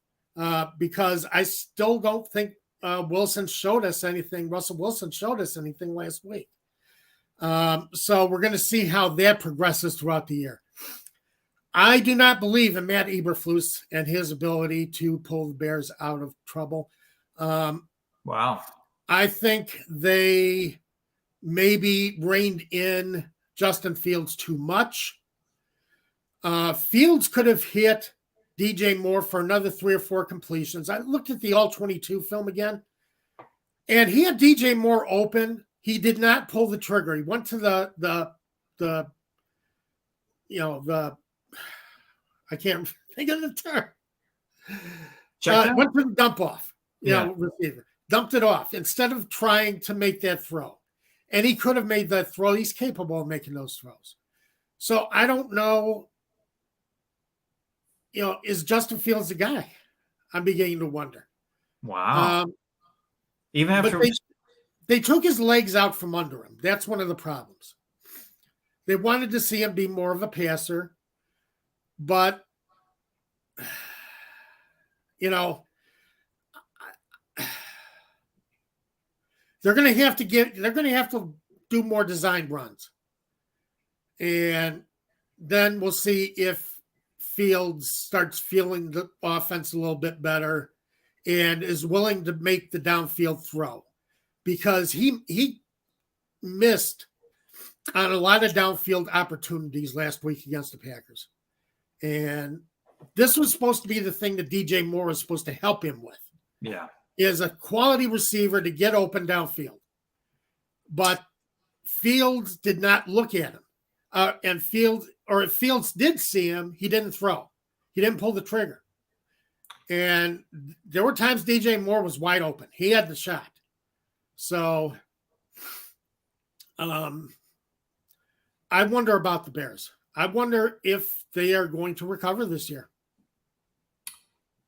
because I still don't think Russell Wilson showed us anything last week. So we're going to see how that progresses throughout the year. I do not believe in Matt Eberflus and his ability to pull the Bears out of trouble. Wow. I think they maybe reined in Justin Fields too much. Fields could have hit DJ Moore for another 3 or 4 completions. I looked at the All-22 film again. And he had DJ Moore open. He did not pull the trigger. He went to the I can't think of the term. Went to the dump off, receiver. Dumped it off instead of trying to make that throw. And he could have made that throw. He's capable of making those throws. So I don't know, is Justin Fields the guy? I'm beginning to wonder. Wow. Even after they took his legs out from under him. That's one of the problems. They wanted to see him be more of a passer, but they're going to have to do more design runs. And then we'll see if Fields starts feeling the offense a little bit better and is willing to make the downfield throw, because he missed on a lot of downfield opportunities last week against the Packers. And this was supposed to be the thing that DJ Moore was supposed to help him with. Yeah. Is a quality receiver to get open downfield. But Fields did not look at him. If Fields did see him, he didn't throw. He didn't pull the trigger. And there were times DJ Moore was wide open. He had the shot. So I wonder about the Bears. I wonder if they are going to recover this year.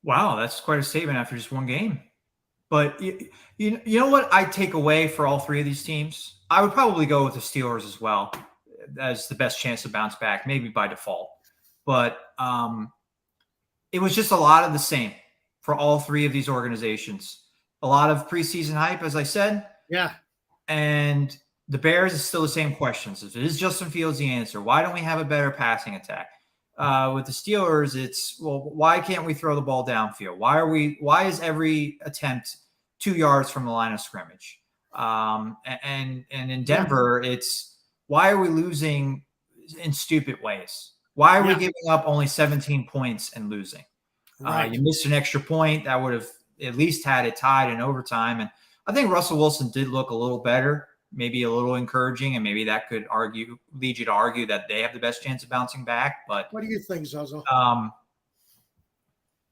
Wow, that's quite a statement after just one game. But you know what I take away for all three of these teams? I would probably go with the Steelers as well as the best chance to bounce back, maybe by default. But it was just a lot of the same for all three of these organizations. A lot of preseason hype, as I said. Yeah. And the Bears is still the same questions. Is Justin Fields the answer? Why don't we have a better passing attack? With the Steelers, it's, well, why can't we throw the ball downfield? Why is every attempt 2 yards from the line of scrimmage? And in Denver, it's, why are we losing in stupid ways? Why are we giving up only 17 points and losing? Right. You missed an extra point that would have at least had it tied in overtime. And I think Russell Wilson did look a little better, maybe a little encouraging, and maybe that could lead you to argue that they have the best chance of bouncing back. But what do you think, Zozo?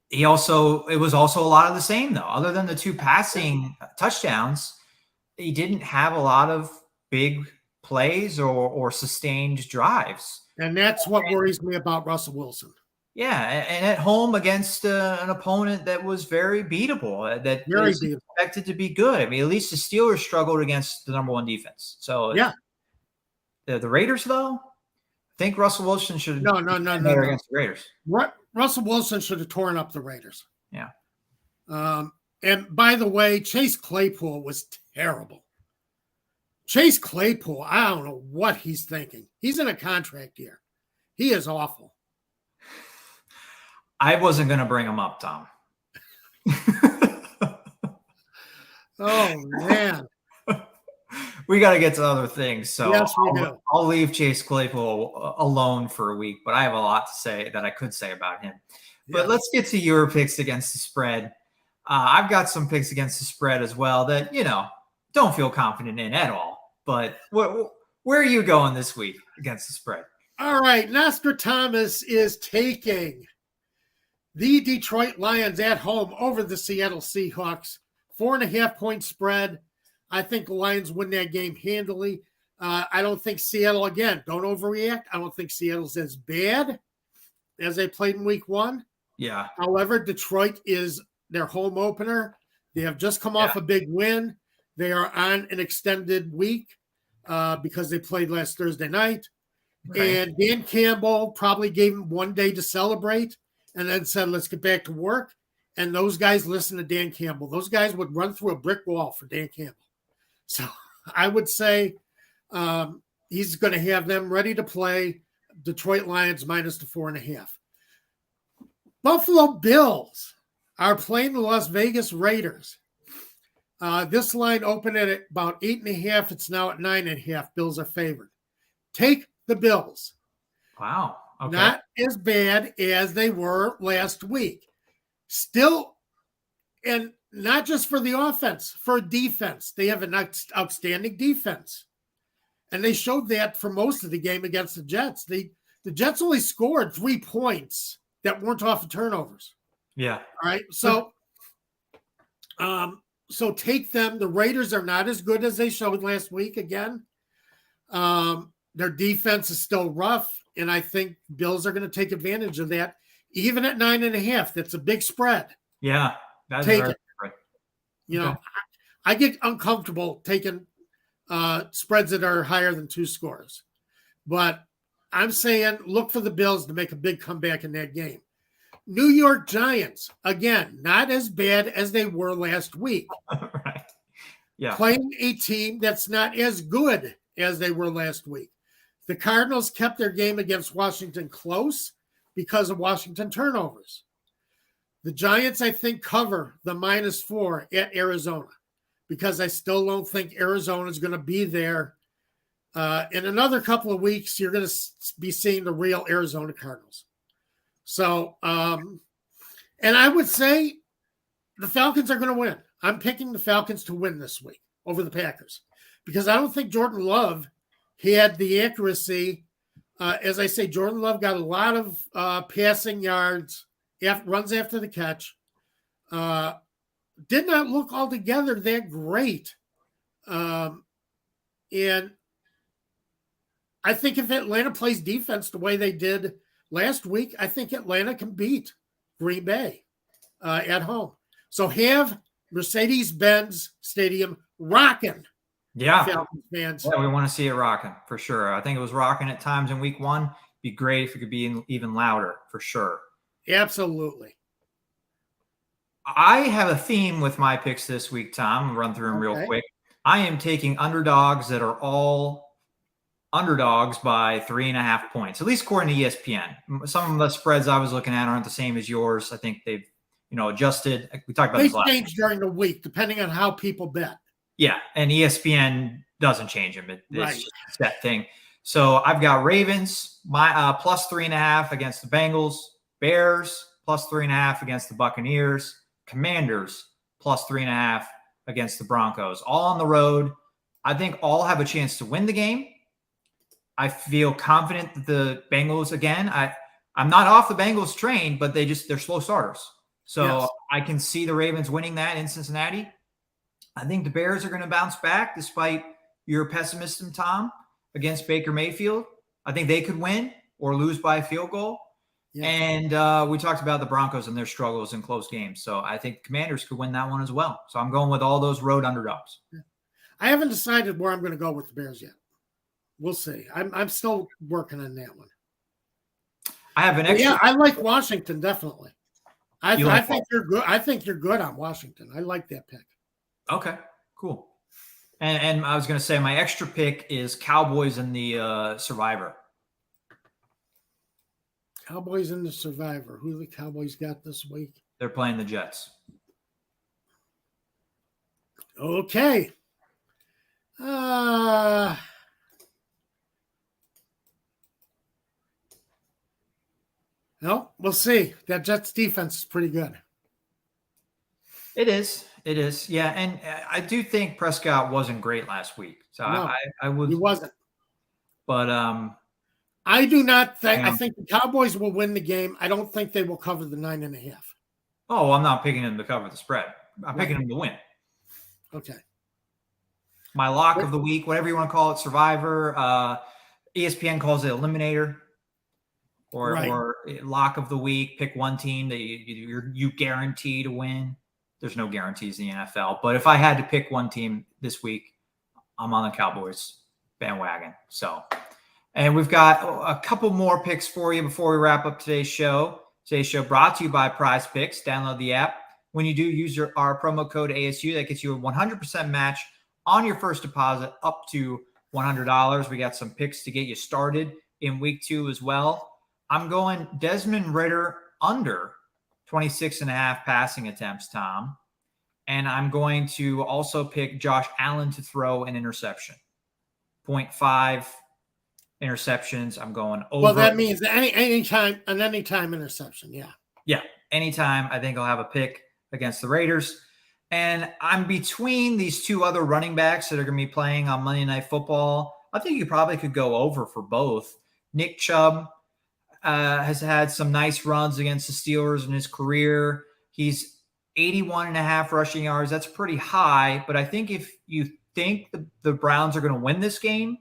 It was also a lot of the same, though. Other than the 2 passing touchdowns, he didn't have a lot of big plays or sustained drives. And that's what worries me about Russell Wilson. Yeah, and at home against an opponent that was very beatable, that is expected to be good. I mean, at least the Steelers struggled against the number 1 defense. So yeah, the Raiders, though, I think Russell Wilson should no against the Raiders. Russell Wilson should have torn up the Raiders. Yeah. And by the way, Chase Claypool was terrible. Chase Claypool, I don't know what he's thinking. He's in a contract year. He is awful. I wasn't going to bring him up, Tom. Oh, man. We got to get to other things. So yes, we do. I'll leave Chase Claypool alone for a week, but I have a lot to say that I could say about him. But let's get to your picks against the spread. I've got some picks against the spread as well that, don't feel confident in at all. But where are you going this week against the spread? All right. Nostradamus is taking the Detroit Lions at home over the Seattle Seahawks. 4.5-point spread. I think the Lions win that game handily. I don't think Seattle, again, don't overreact. I don't think Seattle's as bad as they played in week 1. Yeah. However, Detroit is their home opener. They have just come off a big win. They are on an extended week because they played last Thursday night. Right. And Dan Campbell probably gave him 1 day to celebrate and then said, let's get back to work. And those guys listen to Dan Campbell. Those guys would run through a brick wall for Dan Campbell. So I would say he's going to have them ready to play. Detroit Lions minus the 4.5. Buffalo Bills are playing the Las Vegas Raiders. This line opened at about 8.5. It's now at 9.5. Bills are favored. Take the Bills. Wow. Okay. Not as bad as they were last week. Still, and not just for the offense, for defense. They have an outstanding defense. And they showed that for most of the game against the Jets. The Jets only scored 3 points that weren't off of turnovers. Yeah. All right. So take them. The Raiders are not as good as they showed last week again. Their defense is still rough, and I think Bills are going to take advantage of that. Even at 9.5, that's a big spread. Yeah. That's take it. You know, I get uncomfortable taking spreads that are higher than 2 scores. But I'm saying look for the Bills to make a big comeback in that game. New York Giants, again, not as bad as they were last week. Right. Yeah. Playing a team that's not as good as they were last week. The Cardinals kept their game against Washington close because of Washington turnovers. The Giants, I think, cover the -4 at Arizona because I still don't think Arizona is going to be there. In another couple of weeks, you're going to be seeing the real Arizona Cardinals. So, and I would say the Falcons are going to win. I'm picking the Falcons to win this week over the Packers because I don't think Jordan Love had the accuracy. As I say, Jordan Love got a lot of passing yards, runs after the catch. Did not look altogether that great. And I think if Atlanta plays defense the way they did last week, I think Atlanta can beat Green Bay at home. So have Mercedes-Benz Stadium rocking. Yeah. Falcons fans. Yeah, we want to see it rocking for sure. I think it was rocking at times in week 1. Be great if it could be even louder for sure. Absolutely. I have a theme with my picks this week, Tom. I'll run through them real quick. I am taking underdogs that are all underdogs by 3.5 points, at least according to ESPN. Some of the spreads I was looking at aren't the same as yours. I think they've, adjusted. We talked about this last change during the week, depending on how people bet. Yeah, and ESPN doesn't change them. It's right. Just that thing. So I've got Ravens plus 3.5 against the Bengals, Bears plus 3.5 against the Buccaneers, Commanders plus 3.5 against the Broncos. All on the road. I think all have a chance to win the game. I feel confident that the Bengals, again, I'm not off the Bengals train, but they're slow starters. So yes. I can see the Ravens winning that in Cincinnati. I think the Bears are going to bounce back despite your pessimism, Tom, against Baker Mayfield. I think they could win or lose by a field goal. Yeah. And we talked about the Broncos and their struggles in close games. So I think Commanders could win that one as well. So I'm going with all those road underdogs. I haven't decided where I'm going to go with the Bears yet. We'll see. I'm still working on that one. I have an extra. Yeah, I like Washington, definitely. I think you're good. I think you're good on Washington. I like that pick. Okay, cool. And I was going to say my extra pick is Cowboys in the Survivor. Cowboys in the Survivor. Who the Cowboys got this week? They're playing the Jets. Okay. No, we'll see. That Jets defense is pretty good. It is. It is. Yeah. And I do think Prescott wasn't great last week. So no, I would. He wasn't. But I do not think. I think the Cowboys will win the game. I don't think they will cover the 9.5. Oh, I'm not picking them to cover the spread. I'm picking them to win. Okay. My lock of the week, whatever you want to call it, Survivor. ESPN calls it Eliminator. Or lock of the week. Pick one team that you guarantee to win. There's no guarantees in the NFL. But if I had to pick one team this week, I'm on the Cowboys bandwagon. So, and we've got a couple more picks for you before we wrap up today's show. Today's show brought to you by Prize Picks. Download the app. When you do, use our promo code ASU. That gets you a 100% match on your first deposit up to $100. We got some picks to get you started in week 2 as well. I'm going Desmond Ridder under 26.5 passing attempts, Tom. And I'm going to also pick Josh Allen to throw an interception. 0.5 interceptions. I'm going over. Well, that means anytime interception. Yeah. Yeah. Anytime. I think I'll have a pick against the Raiders. And I'm between these two other running backs that are going to be playing on Monday Night Football. I think you probably could go over for both. Nick Chubb has had some nice runs against the Steelers in his career. He's 81 and a half rushing yards. That's pretty high. But I think if you think the Browns are going to win this game,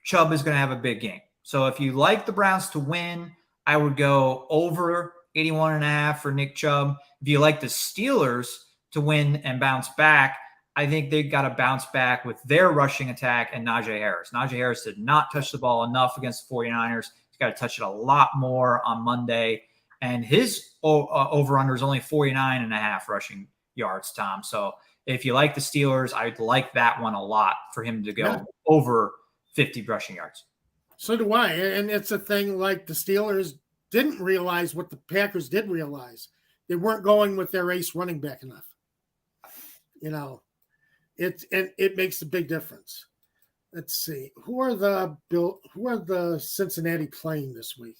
Chubb is going to have a big game. So if you like the Browns to win, I would go over 81 and a half for Nick Chubb. If you like the Steelers to win and bounce back, I think they've got to bounce back with their rushing attack and Najee Harris. Najee Harris did not touch the ball enough against the 49ers. He's got to touch it a lot more on Monday. And his over-under is only 49 and a half rushing yards, Tom. So if you like the Steelers, I'd like that one a lot for him to go over 50 rushing yards. So do I. And it's a thing like the Steelers didn't realize what the Packers did realize. They weren't going with their ace running back enough. It makes a big difference. Let's see. Who are the Cincinnati playing this week?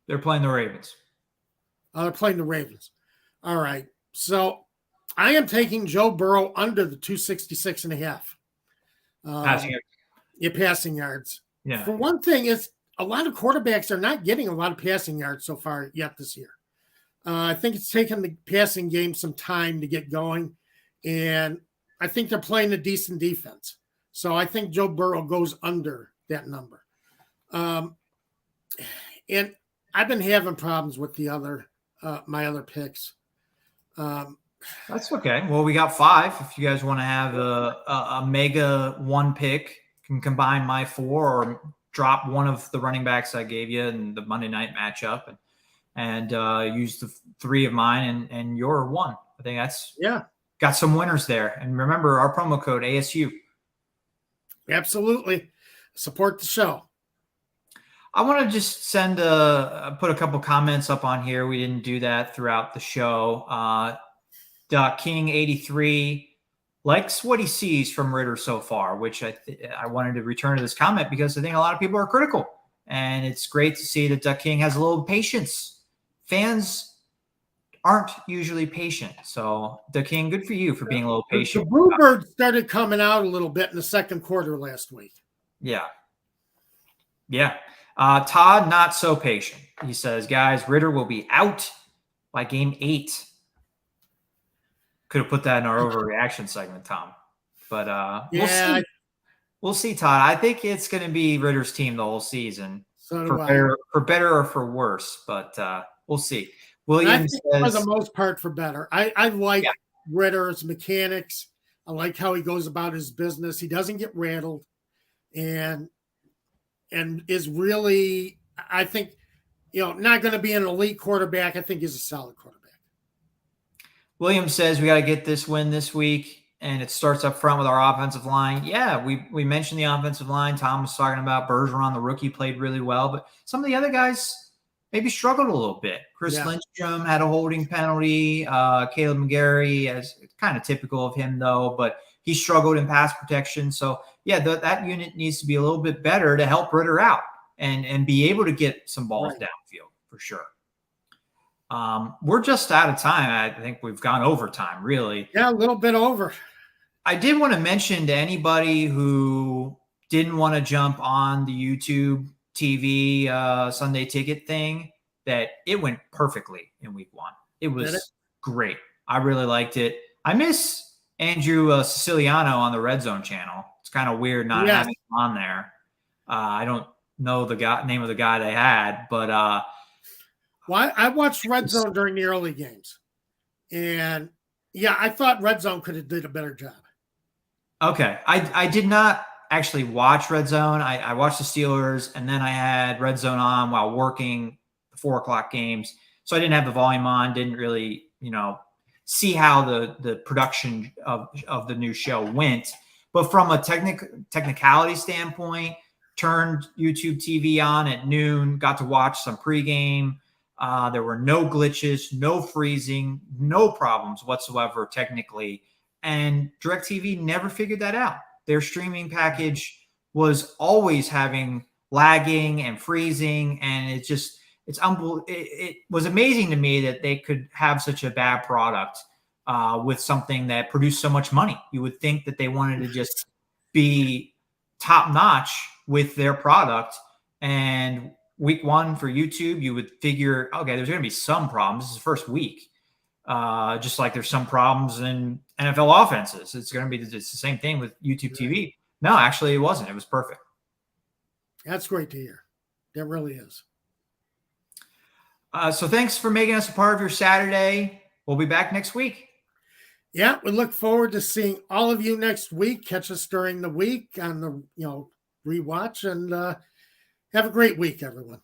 They're playing the Ravens. They're playing the Ravens. All right. So I am taking Joe Burrow under the 266 and a half. Passing yards. Yeah, passing yards. Yeah. For one thing, is a lot of quarterbacks are not getting a lot of passing yards so far yet this year. I think it's taken the passing game some time to get going, and I think they're playing a decent defense. So I think Joe Burrow goes under that number. And I've been having problems with my other picks. That's okay. Well, we got 5. If you guys want to have a mega one pick, can combine my 4 or drop one of the running backs I gave you in the Monday night matchup and use the 3 of mine and your 1. I think that's got some winners there. And remember our promo code ASU. Absolutely. Support the show. I want to just put a couple comments up on here. We didn't do that throughout the show. King 83 likes what he sees from Ritter so far, which I wanted to return to this comment because I think a lot of people are critical. And it's great to see that Duck King has a little patience. Fans aren't usually patient. So, Duck King, good for you for being a little patient. The Bluebird started coming out a little bit in the second quarter last week. Yeah. Yeah. Todd, not so patient. He says, guys, Ritter will be out by game 8. Could have put that in our overreaction segment, Tom. But we'll see. We'll see, Todd. I think it's going to be Ritter's team the whole season, for better or for worse. But we'll see. William says, for the most part, for better. I like Ritter's mechanics. I like how he goes about his business. He doesn't get rattled, and is really, I think, not going to be an elite quarterback. I think he's a solid quarterback. William says we got to get this win this week, and it starts up front with our offensive line. Yeah, we mentioned the offensive line. Tom was talking about Bergeron, the rookie, played really well, but some of the other guys maybe struggled a little bit. Chris Lindstrom had a holding penalty. Caleb McGarry, as kind of typical of him, though, but he struggled in pass protection. So, yeah, that unit needs to be a little bit better to help Ritter out and be able to get some balls downfield for sure. We're just out of time. I think we've gone over time, really. Yeah, a little bit over. I did want to mention to anybody who didn't want to jump on the YouTube TV Sunday ticket thing that it went perfectly in week 1. It was great. I really liked it. I miss Andrew Siciliano on the Red Zone channel. It's kind of weird not having him on there. I don't know the name of the guy they had, but well, I watched Red Zone during the early games, and I thought Red Zone could have did a better job. Okay, I did not actually watch Red Zone. I watched the Steelers, and then I had Red Zone on while working the 4:00 games, so I didn't have the volume on. Didn't really, see how the production of the new show went. But from a technicality standpoint, turned YouTube TV on at noon, got to watch some pregame. There were no glitches, no freezing, no problems whatsoever technically. And DirecTV never figured that out. Their streaming package was always having lagging and freezing. And it's unbelievable. It was amazing to me that they could have such a bad product with something that produced so much money. You would think that they wanted to just be top notch with their product. And week one for YouTube, you would figure, okay, there's going to be some problems. This is the first week. Just like there's some problems in NFL offenses. It's going to be the same thing with YouTube TV. No, actually, it wasn't. It was perfect. That's great to hear. That really is. So thanks for making us a part of your Saturday. We'll be back next week. Yeah, we look forward to seeing all of you next week. Catch us during the week on the rewatch, and have a great week, everyone.